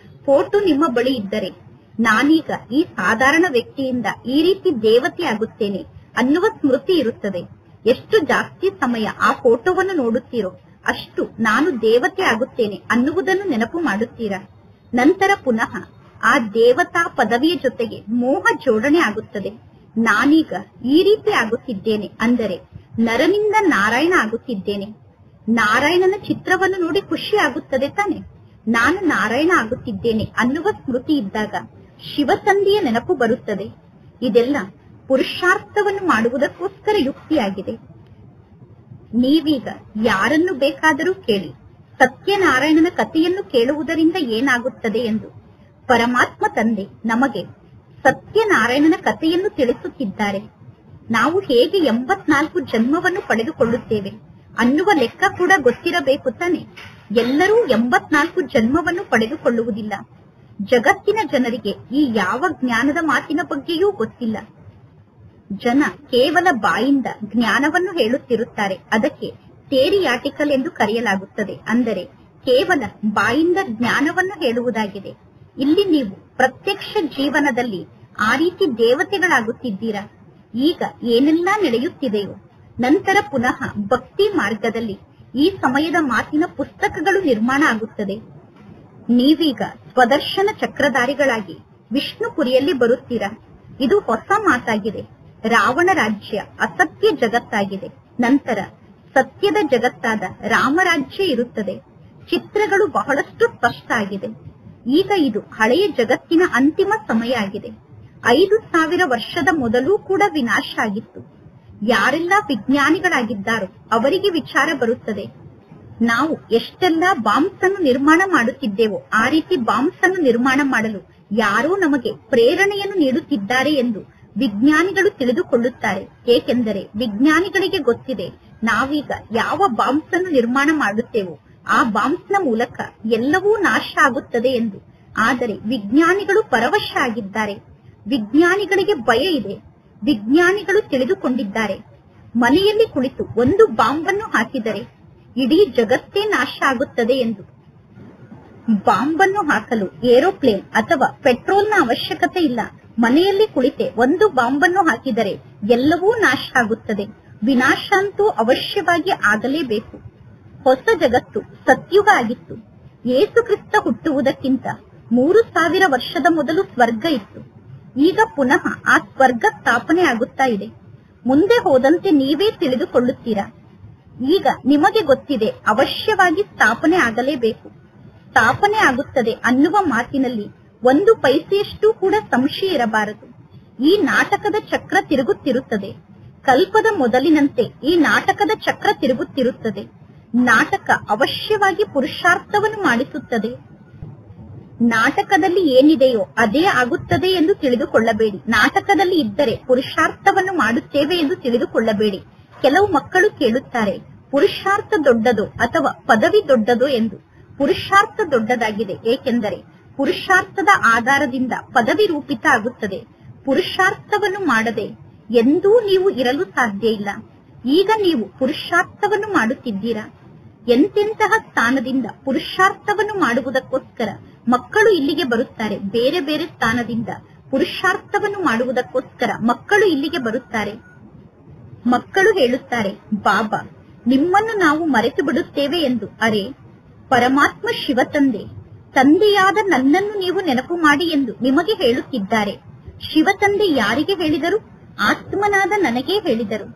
ಫೋಟೋ ನಿಮ್ಮ ಬಳಿ ಇದ್ದರೆ, ನಾನೀಗ ಈ ಸಾಧಾರಣ ವ್ಯಕ್ತಿಯಿಂದ ಈ ರೀತಿ ದೇವತೆ ಆಗುತ್ತೇನೆ ಅನ್ನುವ ಸ್ಮೃತಿ ಇರುತ್ತದೆ. ಎಷ್ಟು ಜಾಸ್ತಿ ಸಮಯ ಆ ಫೋಟೋವನ್ನು ನೋಡುತ್ತೀರೋ ಅಷ್ಟು ನಾನು ದೇವತೆ ಆಗುತ್ತೇನೆ ಅನ್ನುವುದನ್ನು ನೆನಪು ಮಾಡುತ್ತೀರಾ. ನಂತರ ಪುನಃ ಆ ದೇವತಾ ಪದವಿಯ ಜೊತೆಗೆ ಮೋಹ ಜೋಡಣೆ ಆಗುತ್ತದೆ. ನಾನೀಗ ಈ ರೀತಿ ಆಗುತ್ತಿದ್ದೇನೆ, ಅಂದರೆ ನರನಿಂದ ನಾರಾಯಣ ಆಗುತ್ತಿದ್ದೇನೆ. ನಾರಾಯಣನ ಚಿತ್ರವನ್ನು ನೋಡಿ ಖುಷಿ ಆಗುತ್ತದೆ ತಾನೆ. ನಾನು ನಾರಾಯಣ ಆಗುತ್ತಿದ್ದೇನೆ ಅನ್ನುವ ಸ್ಮೃತಿ ಇದ್ದಾಗ ಶಿವತಂದೆಯ ನೆನಪು ಬರುತ್ತದೆ. ಇದೆಲ್ಲ ಪುರುಷಾರ್ಥವನ್ನು ಮಾಡುವುದಕ್ಕೋಸ್ಕರ ಯುಕ್ತಿಯಾಗಿದೆ. ನೀವೀಗ ಯಾರನ್ನು ಬೇಕಾದರೂ ಕೇಳಿ, ಸತ್ಯನಾರಾಯಣನ ಕಥೆಯನ್ನು ಕೇಳುವುದರಿಂದ ಏನಾಗುತ್ತದೆ ಎಂದು ಪರಮಾತ್ಮ ತಂದೆ ನಮಗೆ ಸತ್ಯನಾರಾಯಣನ ಕಥೆಯನ್ನು ತಿಳಿಸುತ್ತಿದ್ದಾರೆ. ನಾವು ಹೇಗೆ 84 ಜನ್ಮವನ್ನು ಪಡೆದುಕೊಳ್ಳುತ್ತೇವೆ ಅನ್ನುವ ಲೆಕ್ಕ ಕೂಡ ಗೊತ್ತಿರಬೇಕು ತಾನೆ. ಎಲ್ಲರೂ 84 ಜನ್ಮವನ್ನು ಪಡೆದುಕೊಳ್ಳುವುದಿಲ್ಲ. ಜಗತ್ತಿನ ಜನರಿಗೆ ಈ ಯಾವ ಜ್ಞಾನದ ಮಾತಿನ ಬಗ್ಗೆಯೂ ಗೊತ್ತಿಲ್ಲ. ಜನ ಕೇವಲ ಬಾಯಿಂದ ಜ್ಞಾನವನ್ನು ಹೇಳುತ್ತಿರುತ್ತಾರೆ. ಅದಕ್ಕೆ ಥಿಯರಿಯಾಟಿಕಲ್ ಎಂದು ಕರೆಯಲಾಗುತ್ತದೆ. ಅಂದರೆ ಕೇವಲ ಬಾಯಿಂದ ಜ್ಞಾನವನ್ನು ಹೇಳುವುದಾಗಿದೆ. ಇಲ್ಲಿ ನೀವು ಪ್ರತ್ಯಕ್ಷ ಜೀವನದಲ್ಲಿ ಆ ರೀತಿ ದೇವತೆಗಳಾಗುತ್ತಿದ್ದೀರಾ. ಈಗ ಏನೆಲ್ಲಾ ನಡೆಯುತ್ತಿದೆಯೋ ನಂತರ ಪುನಃ ಭಕ್ತಿ ಮಾರ್ಗದಲ್ಲಿ ಈ ಸಮಯದ ಮಾತಿನ ಪುಸ್ತಕಗಳು ನಿರ್ಮಾಣ ಆಗುತ್ತದೆ. ನೀವೀಗ ಸ್ವದರ್ಶನ ಚಕ್ರಧಾರಿಗಳಾಗಿ ವಿಷ್ಣುಪುರಿಯಲ್ಲಿ ಬರುತ್ತೀರಾ. ಇದು ಹೊಸ ಮಾತಾಗಿದೆ. ರಾವಣ ರಾಜ್ಯ ಅಸತ್ಯ ಜಗತ್ತಾಗಿದೆ. ನಂತರ ಸತ್ಯದ ಜಗತ್ತಾದ ರಾಮರಾಜ್ಯ ಇರುತ್ತದೆ. ಚಿತ್ರಗಳು ಬಹಳಷ್ಟು ಸ್ಪಷ್ಟ ಆಗಿದೆ. ಈಗ ಇದು ಹಳೆಯ ಜಗತ್ತಿನ ಅಂತಿಮ ಸಮಯ ಆಗಿದೆ. 5000 ವರ್ಷದ ಮೊದಲೂ ಕೂಡ ವಿನಾಶ ಆಗಿತ್ತು. ಯಾರೆಲ್ಲ ವಿಜ್ಞಾನಿಗಳಾಗಿದ್ದಾರೋ ಅವರಿಗೆ ವಿಚಾರ ಬರುತ್ತದೆ, ನಾವು ಎಷ್ಟೆಲ್ಲ ಬಾಂಬ್ಸ್ ಅನ್ನು ನಿರ್ಮಾಣ ಮಾಡುತ್ತಿದ್ದೇವೋ ಆ ರೀತಿ ಬಾಂಬ್ಸ್ ಅನ್ನು ನಿರ್ಮಾಣ ಮಾಡಲು ಯಾರೋ ನಮಗೆ ಪ್ರೇರಣೆಯನ್ನು ನೀಡುತ್ತಿದ್ದಾರೆ ಎಂದು ವಿಜ್ಞಾನಿಗಳು ತಿಳಿದುಕೊಳ್ಳುತ್ತಾರೆ. ಏಕೆಂದರೆ ವಿಜ್ಞಾನಿಗಳಿಗೆ ಗೊತ್ತಿದೆ, ನಾವೀಗ ಯಾವ ಬಾಂಬ್ಸ್ ಅನ್ನು ನಿರ್ಮಾಣ ಮಾಡುತ್ತೇವೋ ಆ ಬಾಂಬ್ಸ್ ನ ಮೂಲಕ ಎಲ್ಲವೂ ನಾಶ ಆಗುತ್ತದೆ ಎಂದು. ಆದರೆ ವಿಜ್ಞಾನಿಗಳು ಪರವಶ ಆಗಿದ್ದಾರೆ. ವಿಜ್ಞಾನಿಗಳಿಗೆ ಭಯ ಇದೆ. ವಿಜ್ಞಾನಿಗಳು ತಿಳಿದುಕೊಂಡಿದ್ದಾರೆ, ಮನೆಯಲ್ಲಿ ಕುಳಿತು ಒಂದು ಬಾಂಬನ್ನು ಹಾಕಿದರೆ ಇಡೀ ಜಗತ್ತೇ ನಾಶ ಆಗುತ್ತದೆ ಎಂದು. ಬಾಂಬನ್ನು ಹಾಕಲು ಏರೋಪ್ಲೇನ್ ಅಥವಾ ಪೆಟ್ರೋಲ್ನ ಅವಶ್ಯಕತೆ ಇಲ್ಲ. ಮನೆಯಲ್ಲಿ ಕುಳಿತೆ ಒಂದು ಬಾಂಬನ್ನು ಹಾಕಿದರೆ ಎಲ್ಲವೂ ನಾಶ ಆಗುತ್ತದೆ. ವಿನಾಶ ಅಂತೂ ಅವಶ್ಯವಾಗಿ ಆಗಲೇಬೇಕು. ಹೊಸ ಜಗತ್ತು ಸತ್ಯುಗ ಆಗಿತ್ತು. ಯೇಸು ಕ್ರಿಸ್ತ ಹುಟ್ಟುವುದಕ್ಕಿಂತ 3000 ವರ್ಷದ ಮೊದಲು ಸ್ವರ್ಗ ಇತ್ತು. ಈಗ ಪುನಃ ಆ ಸ್ವರ್ಗ ಸ್ಥಾಪನೆ ಆಗುತ್ತಾ ಇದೆ. ಮುಂದೆ ಹೋದಂತೆ ನೀವೇ ತಿಳಿದುಕೊಳ್ಳುತ್ತೀರಾ. ಈಗ ನಿಮಗೆ ಗೊತ್ತಿದೆ, ಅವಶ್ಯವಾಗಿ ಸ್ಥಾಪನೆ ಆಗಲೇಬೇಕು. ಸ್ಥಾಪನೆ ಆಗುತ್ತದೆ ಅನ್ನುವ ಮಾತಿನಲ್ಲಿ 1 ಪೈಸೆಯಷ್ಟು ಕೂಡ ಸಂಶಯ ಇರಬಾರದು. ಈ ನಾಟಕದ ಚಕ್ರ ತಿರುಗುತ್ತಿರುತ್ತದೆ. ಕಲ್ಪದ ಮೊದಲಿನಂತೆ ಈ ನಾಟಕದ ಚಕ್ರ ತಿರುಗುತ್ತಿರುತ್ತದೆ. ನಾಟಕ ಅವಶ್ಯವಾಗಿ ಪುರುಷಾರ್ಥವನ್ನು ಮಾಡಿಸುತ್ತದೆ. ನಾಟಕದಲ್ಲಿ ಏನಿದೆಯೋ ಅದೇ ಆಗುತ್ತದೆ ಎಂದು ತಿಳಿದುಕೊಳ್ಳಬೇಡಿ. ನಾಟಕದಲ್ಲಿ ಇದ್ದರೆ ಪುರುಷಾರ್ಥವನ್ನು ಮಾಡುತ್ತೇವೆ ಎಂದು ತಿಳಿದುಕೊಳ್ಳಬೇಡಿ. ಕೆಲವು ಮಕ್ಕಳು ಕೇಳುತ್ತಾರೆ, ಪುರುಷಾರ್ಥ ದೊಡ್ಡದೋ ಅಥವಾ ಪದವಿ ದೊಡ್ಡದೋ ಎಂದು. ಪುರುಷಾರ್ಥ ದೊಡ್ಡದಾಗಿದೆ, ಏಕೆಂದರೆ ಪುರುಷಾರ್ಥದ ಆಧಾರದಿಂದ ಪದವಿ ರೂಪಿತ ಆಗುತ್ತದೆ. ಪುರುಷಾರ್ಥವನ್ನು ಮಾಡದೆ ಎಂದೂ ನೀವು ಇರಲು ಸಾಧ್ಯ ಇಲ್ಲ. ಈಗ ನೀವು ಪುರುಷಾರ್ಥವನ್ನು ಮಾಡುತ್ತಿದ್ದೀರಾ. ಎಂತೆಂತಹ ಸ್ಥಾನದಿಂದ ಪುರುಷಾರ್ಥವನ್ನು ಮಾಡುವುದಕ್ಕೋಸ್ಕರ ಮಕ್ಕಳು ಇಲ್ಲಿಗೆ ಬರುತ್ತಾರೆ. ಬೇರೆ ಬೇರೆ ಸ್ಥಾನದಿಂದ ಪುರುಷಾರ್ಥವನ್ನು ಮಾಡುವುದಕ್ಕೋಸ್ಕರ ಮಕ್ಕಳು ಇಲ್ಲಿಗೆ ಬರುತ್ತಾರೆ. ಮಕ್ಕಳು ಹೇಳುತ್ತಾರೆ, ಬಾಬಾ ನಿಮ್ಮನ್ನು ನಾವು ಮರೆತು ಬಿಡುತ್ತೇವೆ ಎಂದು. ಅರೆ, ಪರಮಾತ್ಮ ಶಿವ ತಂದೆಯಾದ ನನ್ನನ್ನು ನೀವು ನೆನಪು ಮಾಡಿ ಎಂದು ನಿಮಗೆ ಹೇಳುತ್ತಿದ್ದಾರೆ. ಶಿವ ತಂದೆ ಯಾರಿಗೆ ಹೇಳಿದರು? ಆತ್ಮನಾದ ನನಗೇ ಹೇಳಿದರು.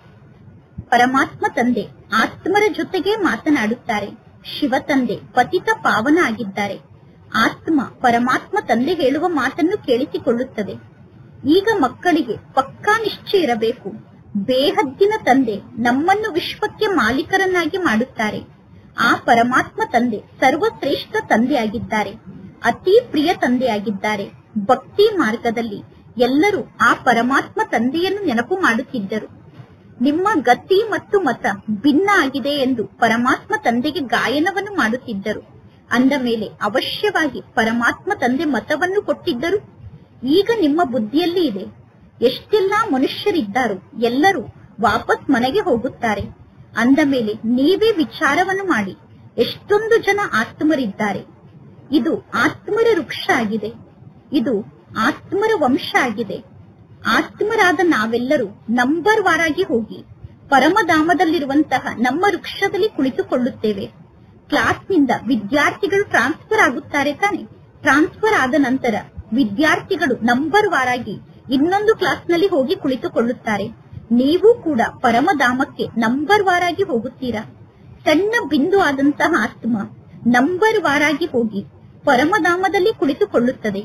ಪರಮಾತ್ಮ ತಂದೆ ಆತ್ಮರ ಜೊತೆಗೆ ಮಾತನಾಡುತ್ತಾರೆ. ಶಿವ ತಂದೆ ಪತಿತ ಪಾವನ ಆಗಿದ್ದಾರೆ. ಆತ್ಮ ಪರಮಾತ್ಮ ತಂದೆ ಹೇಳುವ ಮಾತನ್ನು ಕೇಳಿಸಿಕೊಳ್ಳುತ್ತದೆ. ಈಗ ಮಕ್ಕಳಿಗೆ ಪಕ್ಕಾ ನಿಶ್ಚಯ ಇರಬೇಕು, ಬೇಹದ್ದಿನ ತಂದೆ ನಮ್ಮನ್ನು ವಿಶ್ವಕ್ಕೆ ಮಾಲೀಕರನ್ನಾಗಿ ಮಾಡುತ್ತಾರೆ. ಆ ಪರಮಾತ್ಮ ತಂದೆ ಸರ್ವಶ್ರೇಷ್ಠ ತಂದೆಯಾಗಿದ್ದಾರೆ, ಅತಿ ಪ್ರಿಯ ತಂದೆಯಾಗಿದ್ದಾರೆ. ಭಕ್ತಿ ಮಾರ್ಗದಲ್ಲಿ ಎಲ್ಲರೂ ಆ ಪರಮಾತ್ಮ ತಂದೆಯನ್ನು ನೆನಪು ಮಾಡುತ್ತಿದ್ದರು. ನಿಮ್ಮ ಗತಿ ಮತ್ತು ಮತ ಭಿನ್ನ ಆಗಿದೆ ಎಂದು ಪರಮಾತ್ಮ ತಂದೆಗೆ ಗಾಯನವನ್ನು ಮಾಡುತ್ತಿದ್ದರು. ಅಂದ ಮೇಲೆ ಅವಶ್ಯವಾಗಿ ಪರಮಾತ್ಮ ತಂದೆ ಮತವನ್ನು ಕೊಟ್ಟಿದ್ದರು. ಈಗ ನಿಮ್ಮ ಬುದ್ಧಿಯಲ್ಲಿ ಇದೆ, ಎಷ್ಟೆಲ್ಲಾ ಮನುಷ್ಯರಿದ್ದಾರೋ ಎಲ್ಲರೂ ವಾಪಸ್ ಮನೆಗೆ ಹೋಗುತ್ತಾರೆ. ಅಂದ ಮೇಲೆ ನೀವೇ ವಿಚಾರವನ್ನು ಮಾಡಿ, ಎಷ್ಟೊಂದು ಜನ ಆತ್ಮರಿದ್ದಾರೆ. ಇದು ಆತ್ಮರ ವೃಕ್ಷ ಆಗಿದೆ, ಇದು ಆತ್ಮರ ವಂಶ ಆಗಿದೆ. ಆತ್ಮರಾದ ನಾವೆಲ್ಲರೂ ನಂಬರ್ ವಾರಾಗಿ ಹೋಗಿ ಪರಮಧಾಮದಲ್ಲಿರುವಂತಹ ನಮ್ಮ ವೃಕ್ಷದಲ್ಲಿ ಕುಳಿತುಕೊಳ್ಳುತ್ತೇವೆ. ಕ್ಲಾಸ್ನಿಂದ ವಿದ್ಯಾರ್ಥಿಗಳು ಟ್ರಾನ್ಸ್ಫರ್ ಆಗುತ್ತಾರೆ ತಾನೆ. ಟ್ರಾನ್ಸ್ಫರ್ ಆದ ನಂತರ ವಿದ್ಯಾರ್ಥಿಗಳು ನಂಬರ್ ವಾರಾಗಿ ಇನ್ನೊಂದು ಕ್ಲಾಸ್ನಲ್ಲಿ ಹೋಗಿ ಕುಳಿತುಕೊಳ್ಳುತ್ತಾರೆ. ನೀವು ಕೂಡ ಪರಮಧಾಮಕ್ಕೆ ನಂಬರ್ ವಾರಾಗಿ ಹೋಗುತ್ತೀರಾ. ಸಣ್ಣ ಬಿಂದು ಆದಂತಹ ಆತ್ಮ ನಂಬರ್ ವಾರಾಗಿ ಹೋಗಿ ಪರಮಧಾಮದಲ್ಲಿ ಕುಳಿತುಕೊಳ್ಳುತ್ತದೆ.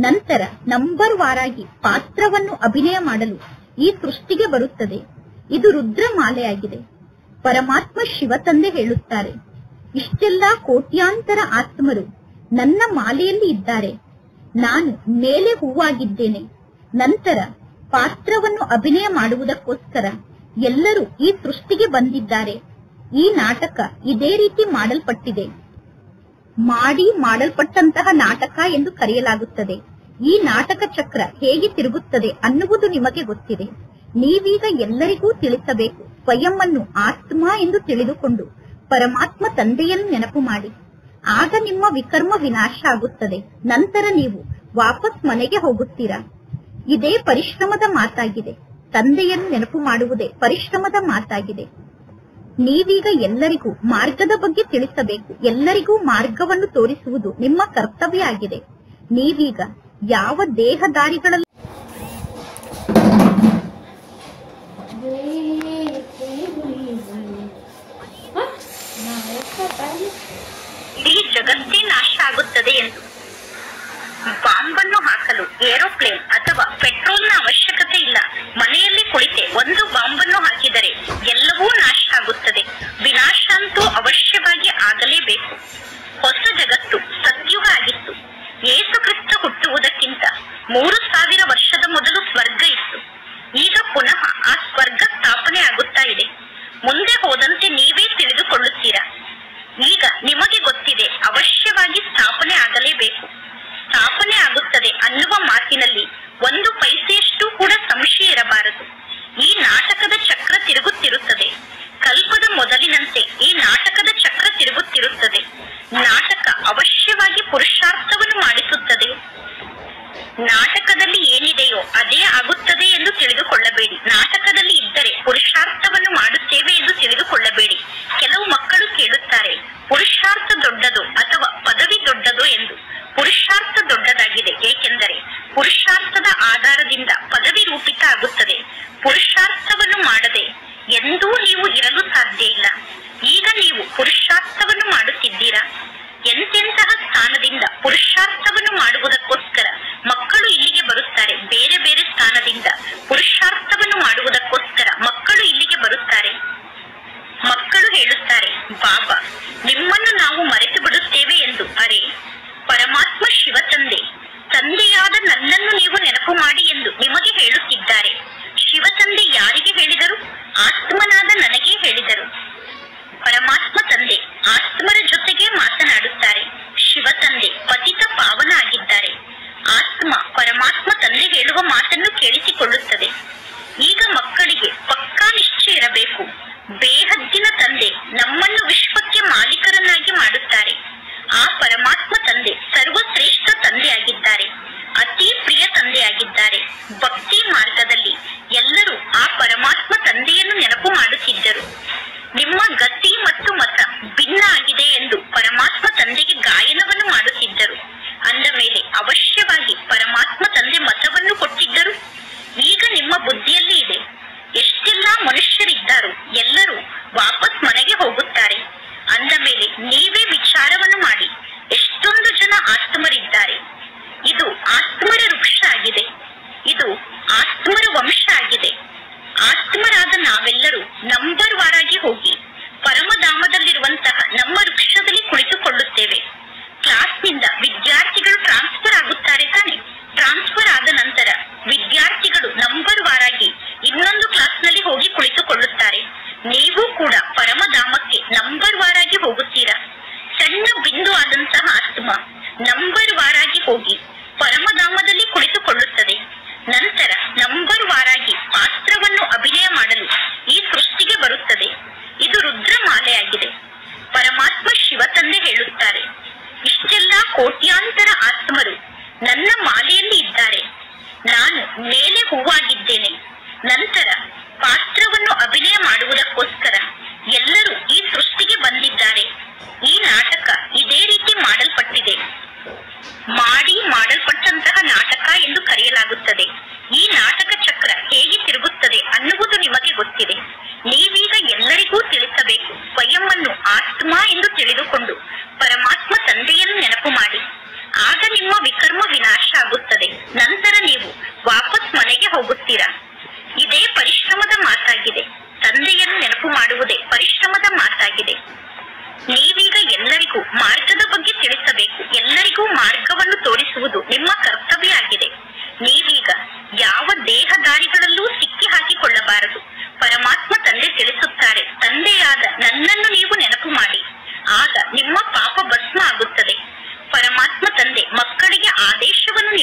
ನಂತರ ನಂಬರ್ ವಾರಾಗಿ ಪಾತ್ರವನ್ನು ಅಭಿನಯ ಮಾಡಲು ಈ ಸೃಷ್ಟಿಗೆ ಬರುತ್ತದೆ. ಇದು ರುದ್ರಮಾಲೆಯಾಗಿದೆ. ಪರಮಾತ್ಮ ಶಿವ ತಂದೆ ಹೇಳುತ್ತಾರೆ, ಇಷ್ಟೆಲ್ಲಾ ಕೋಟ್ಯಾಂತರ ಆತ್ಮರು ನನ್ನ ಮಾಲೆಯಲ್ಲಿ ಇದ್ದಾರೆ. ನಾನು ಮೇಲೆ ಹೂವಾಗಿದ್ದೇನೆ. ನಂತರ ಪಾತ್ರವನ್ನು ಅಭಿನಯ ಮಾಡುವುದಕ್ಕೋಸ್ಕರ ಎಲ್ಲರೂ ಈ ಸೃಷ್ಟಿಗೆ ಬಂದಿದ್ದಾರೆ. ಈ ನಾಟಕ ಇದೇ ರೀತಿ ಮಾಡಲ್ಪಟ್ಟಿದೆ. ಮಾಡಲ್ಪಟ್ಟಂತಹ ನಾಟಕ ಎಂದು ಕರೆಯಲಾಗುತ್ತದೆ. ಈ ನಾಟಕ ಚಕ್ರ ಹೇಗೆ ತಿರುಗುತ್ತದೆ ಅನ್ನುವುದು ನಿಮಗೆ ಗೊತ್ತಿದೆ. ನೀವೀಗ ಎಲ್ಲರಿಗೂ ತಿಳಿಸಬೇಕು. ಸ್ವಯಂವನ್ನು ಆತ್ಮ ಎಂದು ತಿಳಿದುಕೊಂಡು ಪರಮಾತ್ಮ ತಂದೆಯನ್ನು ನೆನಪು ಮಾಡಿ. ಆಗ ನಿಮ್ಮ ವಿಕರ್ಮ ವಿನಾಶ ಆಗುತ್ತದೆ. ನಂತರ ನೀವು ವಾಪಸ್ ಮನೆಗೆ ಹೋಗುತ್ತೀರಾ. ಇದೇ ಪರಿಶ್ರಮದ ಮಾತಾಗಿದೆ. ತಂದೆಯನ್ನು ನೆನಪು ಮಾಡುವುದೇ ಪರಿಶ್ರಮದ ಮಾತಾಗಿದೆ. ನೀವೀಗ ಎಲ್ಲರಿಗೂ ಮಾರ್ಗದ ಬಗ್ಗೆ ತಿಳಿಸಬೇಕು. ಎಲ್ಲರಿಗೂ ಮಾರ್ಗವನ್ನು ತೋರಿಸುವುದು ನಿಮ್ಮ ಕರ್ತವ್ಯ ಆಗಿದೆ. ನೀವೀಗ ಯಾವ ದೇಹದಾರಿಗಳಲ್ಲಿ ಈ ಜಗತ್ತೇ ನಾಶ ಆಗುತ್ತದೆ ಎಂದು ಬಾಂಬನ್ನು ಹಾಕಲು ಏರೋಪ್ಲೇನ್ ಅಥವಾ ಪೆಟ್ರೋಲ್ನ ಅವಶ್ಯಕತೆ ಇಲ್ಲ. ಮನೆಯಲ್ಲಿ ಕುಳಿತೆ ಒಂದು ಬಾಂಬನ್ನು ಹಾಕಿದರೆ ಎಲ್ಲವೂ ನಾಶ ಆಗುತ್ತದೆ. ವಿನಾಶ ಅಂತೂ ಅವಶ್ಯವಾಗಿ ಆಗಲೇಬೇಕು. ಹೊಸ ಜಗತ್ತು ಸತ್ಯುಗ ಆಗಿತ್ತು. ಯೇಸು ಕ್ರಿಸ್ತ ಹುಟ್ಟುವುದಕ್ಕಿಂತ 3000 ವರ್ಷದ ಮೊದಲು ಸ್ವರ್ಗ ಇತ್ತು. ಈಗ ಪುನಃ ಆ ಸ್ವರ್ಗ ಸ್ಥಾಪನೆ ಆಗುತ್ತಾ ಇದೆ. ಮುಂದೆ ಹೋದಂತೆ ನೀವೇ ತಿಳಿದುಕೊಳ್ಳುತ್ತೀರಾ. ಈಗ ನಿಮಗೆ ಗೊತ್ತಿದೆ, ಅವಶ್ಯವಾಗಿ ಸ್ಥಾಪನೆ ಆಗಲೇಬೇಕು. ಸ್ಥಾಪನೆ ಆಗುತ್ತದೆ ಅನ್ನುವ ಮಾತಿನಲ್ಲಿ 1 ಪೈಸೆಯಷ್ಟು ಕೂಡ ಸಂಶಯ ಇರಬಾರದು. ಈ ನಾಟಕದ ಚಕ್ರ ತಿರುಗುತ್ತಿರುತ್ತದೆ. ಕಲ್ಪದ ಮೊದಲಿನಂತೆ ಈ ನಾಟಕದ ಚಕ್ರ ತಿರುಗುತ್ತಿರುತ್ತದೆ. ನಾಟಕ ಅವಶ್ಯವಾಗಿ ಪುರುಷಾರ್ಥವನ್ನು ಮಾಡಿಸುತ್ತದೆ. ನಾಟಕದಲ್ಲಿ ಏನಿದೆಯೋ ಅದೇ ಆಗುತ್ತದೆ ಎಂದು ತಿಳಿದುಕೊಳ್ಳಬೇಡಿ. ನಾಟಕದಲ್ಲಿ ಇದ್ದರೆ ಪುರುಷಾರ್ಥವನ್ನು ಎಂದೂ ನೀವು ಇರಲು ಸಾಧ್ಯ ಇಲ್ಲ. ಈಗ ನೀವು ಪುರುಷಾರ್ಥವನ್ನು ಮಾಡುತ್ತಿದ್ದೀರಾ. ಎಂತೆಂತಹ ಸ್ಥಾನದಿಂದ ಪುರುಷಾರ್ಥವನ್ನು ಮಾಡುವುದಕ್ಕೋಸ್ಕರ ಮಕ್ಕಳು ಇಲ್ಲಿಗೆ ಬರುತ್ತಾರೆ. ಬೇರೆ ಬೇರೆ ಸ್ಥಾನದಿಂದ ಪುರುಷಾರ್ಥವನ್ನು ಮಾಡುವುದಕ್ಕೋಸ್ಕರ ಮಕ್ಕಳು ಇಲ್ಲಿಗೆ ಬರುತ್ತಾರೆ. ಮಕ್ಕಳು ಹೇಳುತ್ತಾರೆ, ಬಾಬಾ ನಿಮ್ಮನ್ನು ನಾವು ಮರೆತು ಬಿಡುತ್ತೇವೆ ಎಂದು. ಅರೆ, ಪರಮಾತ್ಮ ಶಿವ ತಂದೆಯಾದ ನನ್ನನ್ನು ನೀವು ನೆನಪು ಮಾಡಿ ಎಂದು ನಿಮಗೆ ಹೇಳುತ್ತಿದ್ದಾರೆ. ಶಿವ ತಂದೆ ಯಾರಿಗೆ ಹೇಳಿದರು? ಆತ್ಮನಾದ ನನಗೇ ಹೇಳಿದರು. ಪರಮಾತ್ಮ ತಂದೆ ಆತ್ಮರ ಜೊತೆಗೆ ಮಾತನಾಡುತ್ತಾರೆ. ಶಿವ ತಂದೆ ಪತಿತ ಪಾವನ ಆಗಿದ್ದಾರೆ. ಆತ್ಮ ಪರಮಾತ್ಮ ತಂದೆ ಹೇಳುವ ಮಾತನ್ನು ಕೇಳಿಸಿಕೊಳ್ಳುತ್ತದೆ. ಈಗ ಮಕ್ಕಳಿಗೆ ಪಕ್ಕಾ ನಿಶ್ಚಯ ಇರಬೇಕು. ಬೇಹದ್ದಿನ ತಂದೆ ನಮ್ಮನ್ನು ವಿಶ್ವಕ್ಕೆ ಮಾಲೀಕರನ್ನಾಗಿ ಮಾಡುತ್ತಾರೆ. ಆ ಪರಮಾತ್ಮ ತಂದೆ ಸರ್ವಶ್ರೇಷ್ಠ ತಂದೆಯಾಗಿದ್ದಾರೆ. ಅತಿ ಪ್ರಿಯ ತಂದೆಯಾಗಿದ್ದಾರೆ. ಭಕ್ತಿ ಮಾರ್ಗದಲ್ಲಿ ಎಲ್ಲರೂ ಆ ಪರಮಾತ್ಮ ತಂದೆಯನ್ನು ನೆನಪು ಮಾಡುತ್ತಿದ್ದರು. ನಿಮ್ಮ ಗತಿ ಮತ್ತು ಮತ ಭಿನ್ನ ಆಗಿದೆ ಎಂದು ಪರಮಾತ್ಮ ತಂದೆಗೆ ಗಾಯನವನ್ನು ಮಾಡುತ್ತಿದ್ದರು. ಅಂದ ಮೇಲೆ ಅವಶ್ಯವಾಗಿ ಪರಮಾತ್ಮ ತಂದೆ ಮತವನ್ನು ಕೊಟ್ಟಿದ್ದರು. ಈಗ ನಿಮ್ಮ ಬುದ್ಧಿಯಲ್ಲಿ ಇದೆ. ಎಷ್ಟೆಲ್ಲಾ ಮನುಷ್ಯರಿದ್ದಾರೋ ಎಲ್ಲರೂ ವಾಪಸ್ ಮನೆಗೆ ಹೋಗುತ್ತಾರೆ. ಅಂದ ಮೇಲೆ ನೀವೇ ವಿಚಾರವನ್ನು ಮಾಡಿ. ಎಷ್ಟೊಂದು ಜನ ಆತ್ಮರಿದ್ದಾರೆ. ಇದು ಆತ್ಮರ ವೃಕ್ಷ ಆಗಿದೆ. ಇದು ಆತ್ಮರ ವಂಶ ಆಗಿದೆ. ಆತ್ಮರಾದ ನಾವೆಲ್ಲರೂ ನಂಬರ್ ವಾರಾಗಿ ಹೋಗಿ ಪರಮಧಾಮದಲ್ಲಿರುವಂತಹ ನಮ್ಮ ವೃಕ್ಷದಲ್ಲಿ ಕುಳಿತುಕೊಳ್ಳುತ್ತೇವೆ. ಕ್ಲಾಸ್ನಿಂದ ವಿದ್ಯಾರ್ಥಿಗಳು ಟ್ರಾನ್ಸ್ಫರ್ ಆಗುತ್ತಾರೆ ತಾನೆ. ಟ್ರಾನ್ಸ್ಫರ್ ಆದ ನಂತರ ವಿದ್ಯಾರ್ಥಿಗಳು ನಂಬರ್ ವಾರಾಗಿ ಇನ್ನೊಂದು ಕ್ಲಾಸ್ನಲ್ಲಿ ಹೋಗಿ ಕುಳಿತುಕೊಳ್ಳುತ್ತಾರೆ. ನೀವು ಕೂಡ ಪರಮಧಾಮಕ್ಕೆ ನಂಬರ್ ವಾರಾಗಿ ಹೋಗುತ್ತೀರಾ. ಸಣ್ಣ ಬಿಂದು ಆದಂತಹ ಆತ್ಮ ನಂಬರ್ ವಾರಾಗಿ ಹೋಗಿ ಪರಮಧಾಮದಲ್ಲಿ ಕುಳಿತುಕೊಳ್ಳುತ್ತದೆ. ನಂತರ ನಂಬರ್ ವಾರಾಗಿ ಪಾತ್ರವನ್ನು ಅಭಿನಯ ಮಾಡಲು ಈ ಸೃಷ್ಟಿಗೆ ಬರುತ್ತದೆ. ಇದು ರುದ್ರಮಾಲೆಯಾಗಿದೆ. ಪರಮಾತ್ಮ ಶಿವ ತಂದೆ ಹೇಳುತ್ತಾರೆ, ಇಷ್ಟೆಲ್ಲಾ ಕೋಟ್ಯಾಂತರ ಆತ್ಮರು ನನ್ನ ಮಾಲೆಯಲ್ಲಿ ಇದ್ದಾರೆ. ನಾನು ಮೇಲೆ ಹೂವಾಗಿದ್ದೇನೆ. ನಂತರ ಪಾತ್ರವನ್ನು ಅಭಿನಯ ಮಾಡುವುದಕ್ಕೋಸ್ಕರ ಎಲ್ಲರೂ ಈ ಸೃಷ್ಟಿಗೆ ಬಂದಿದ್ದಾರೆ. ಈ ನಾಟಕ ಇದೇ ರೀತಿ ಮಾಡಲ್ಪಟ್ಟಿದೆ. ಮಾಡಲ್ಪಟ್ಟಂತಹ ನಾಟಕ ಎಂದು ಕರೆಯಲಾಗುತ್ತದೆ. ಈ ನಾಟಕ ಚಕ್ರ ಹೇಗೆ ತಿರುಗುತ್ತದೆ ಅನ್ನುವುದು ನಿಮಗೆ ಗೊತ್ತಿದೆ. ನೀವೀಗ ಎಲ್ಲರಿಗೂ ತಿಳಿಸಬೇಕು. ಸ್ವಯಂವನ್ನು ಆತ್ಮ ಎಂದು ತಿಳಿದುಕೊಂಡು ಪರಮಾತ್ಮ ತಂದೆಯನ್ನು ನೆನಪು ಮಾಡಿ. ಆಗ ನಿಮ್ಮ ವಿಕರ್ಮ ವಿನಾಶ ಆಗುತ್ತದೆ. ನಂತರ ನೀವು ವಾಪಸ್ ಮನೆಗೆ ಹೋಗುತ್ತೀರಾ. ಇದೇ ಪರಿಶ್ರಮದ ಮಾತಾಗಿದೆ. ತಂದೆಯನ್ನು ನೆನಪು ಮಾಡುವುದೇ ಪರಿಶ್ರಮದ ಮಾತಾಗಿದೆ. ನೀವೀಗ ಎಲ್ಲರಿಗೂ ಮಾರ್ಗದ ಬಗ್ಗೆ ತಿಳಿಸಬೇಕು. ಎಲ್ಲರಿಗೂ ಮಾರ್ಗವನ್ನು ತೋರಿಸುವುದು ನಿಮ್ಮ ಕರ್ತವ್ಯ ಆಗಿದೆ. ನೀವೀಗ ಯಾವ ದೇಹದಾರಿಗಳಲ್ಲೂ ಸಿಕ್ಕಿ ಹಾಕಿಕೊಳ್ಳಬಾರದು. ಪರಮಾತ್ಮ ತಂದೆ ತಿಳಿಸುತ್ತಾರೆ, ತಂದೆಯಾದ ನನ್ನನ್ನು ನೀವು ನೆನಪು ಮಾಡಿ. ಆಗ ನಿಮ್ಮ ಪಾಪ ಭಸ್ಮ ಆಗುತ್ತದೆ. ಪರಮಾತ್ಮ ತಂದೆ ಮಕ್ಕಳಿಗೆ ಆದೇಶವನ್ನು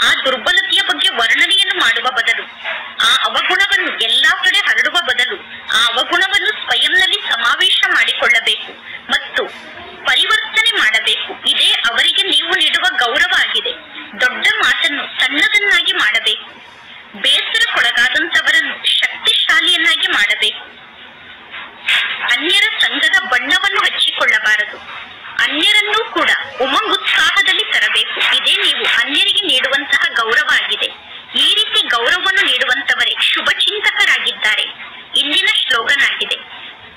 ಆ ದುರ್ಬಲತೆಯ ಬಗ್ಗೆ ವರ್ಣನೆಯನ್ನು ಮಾಡುವ ಬದಲು, ಆ ಅವಗುಣವನ್ನು ಎಲ್ಲಾ ಕಡೆ ಹರಡುವ ಬದಲು ಆ ಅವಗುಣವನ್ನು ಸ್ವಯಂನಲ್ಲಿ ಸಮಾವೇಶ ಮಾಡಿಕೊಳ್ಳಬೇಕು ಮತ್ತು ಪರಿವರ್ತನೆ ಮಾಡಬೇಕು. ಇದೇ ಅವರಿಗೆ ನೀವು ನೀಡುವ ಗೌರವ ಆಗಿದೆ. ದೊಡ್ಡ ಮಾತನ್ನು ಸಣ್ಣದನ್ನಾಗಿ ಮಾಡಬೇಕು. ಬೇಸರಕ್ಕೊಳಗಾದಂತವರನ್ನು ಶಕ್ತಿಶಾಲಿಯನ್ನಾಗಿ ಮಾಡಬೇಕು. ಅನ್ಯರ ಸಂಘದ ಬಣ್ಣವನ್ನು ಹಚ್ಚಿಕೊಳ್ಳಬಾರದು. ಅನ್ಯರನ್ನೂ ಕೂಡ ಉಮಂಗುತ್ಸಾಹದಲ್ಲಿ ತರಬೇಕು. ಇದೇ ನೀವು ಅನ್ಯರಿಗೆ ನೀಡುವಂತಹ ಗೌರವ ಆಗಿದೆ. ಈ ರೀತಿ ಗೌರವವನ್ನು ನೀಡುವಂತವರೇ ಶುಭಚಿಂತಕರಾಗಿದ್ದಾರೆ. ಇಂದಿನ ಶ್ಲೋಗನ್ ಆಗಿದೆ,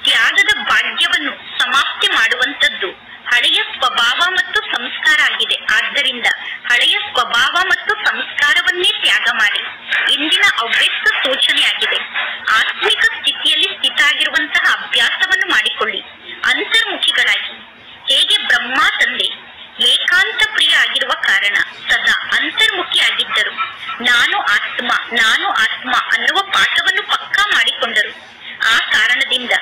ತ್ಯಾಗದ ಭಾಗ್ಯವನ್ನು ಸಮಾಪ್ತಿ ಮಾಡುವಂತದ್ದು ಹಳೆಯ ಸ್ವಭಾವ ಮತ್ತು ಸಂಸ್ಕಾರ ಆಗಿದೆ. ಆದ್ದರಿಂದ ಹಳೆಯ ಸ್ವಭಾವ ಮತ್ತು ಸಂಸ್ಕಾರವನ್ನೇ ತ್ಯಾಗ ಮಾಡಿ. ಇಂದಿನ ಅವ್ಯಕ್ತ ಸೂಚನೆಯಾಗಿದೆ. ಆತ್ಮಿಕ ಸ್ಥಿತಿಯಲ್ಲಿ ಸ್ಥಿತ ಆಗಿರುವಂತಹ ಅಭ್ಯಾಸವನ್ನು ಮಾಡಿಕೊಳ್ಳಿ. ಅಂತರ್ಮುಖಿಗಳಾಗಿ. ಹೇಗೆ ಬ್ರಹ್ಮ ತಂದೆ ಏಕಾಂತ ಪ್ರಿಯ ಆಗಿರುವ ಕಾರಣ ಸದಾ ಅಂತರ್ಮುಖಿ ಆಗಿದ್ದರು. ನಾನು ಆತ್ಮ ಅನ್ನುವ ಪಾಠವನ್ನು ಪಕ್ಕಾ ಮಾಡಿಕೊಂಡರು. ಆ ಕಾರಣದಿಂದ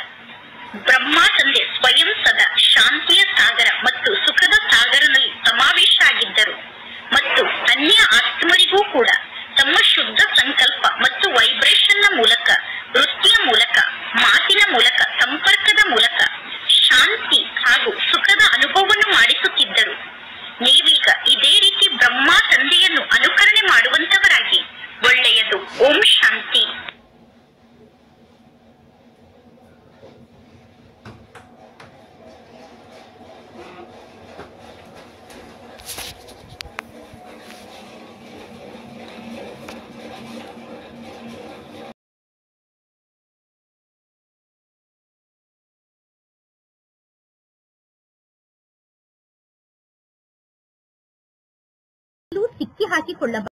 ಬ್ರಹ್ಮ ತಂದೆ ಸ್ವಯಂ ಸದಾ ಶಾಂತಿಯ ಸಾಗರ ಮತ್ತು ಸುಖದ ಸಾಗರನಲ್ಲಿ ಸಮಾವೇಶ ಆಗಿದ್ದರು. ಮತ್ತು ಅನ್ಯ ಆತ್ಮರಿಗೂ ಕೂಡ ತಮ್ಮ ಶುದ್ಧ ಸಂಕಲ್ಪ ಮತ್ತು ವೈಬ್ರೇಷನ್ನ ಮೂಲಕ, ವೃತ್ತಿಯ ಮೂಲಕ, ಮಾತಿನ ಮೂಲಕ, ಸಂಪರ್ಕದ ಮೂಲಕ ಶಾಂತಿ ಹಾಗೂ ಸುಖದ ಅನುಭವವನ್ನು ಮಾಡಿಸುತ್ತಿದ್ದರು. ನೀವೀಗ ಇದೇ ರೀತಿ ಬ್ರಹ್ಮ ತಂದೆಯನ್ನು ಅನುಕರಣೆ ಮಾಡುವಂತವರಾಗಿ. ಒಳ್ಳೆಯದು. ಓಂ ಶಾಂತಿ. ಸಿಕ್ಕಿ ಹಾಕಿಕೊಳ್ಳಬಾರದು.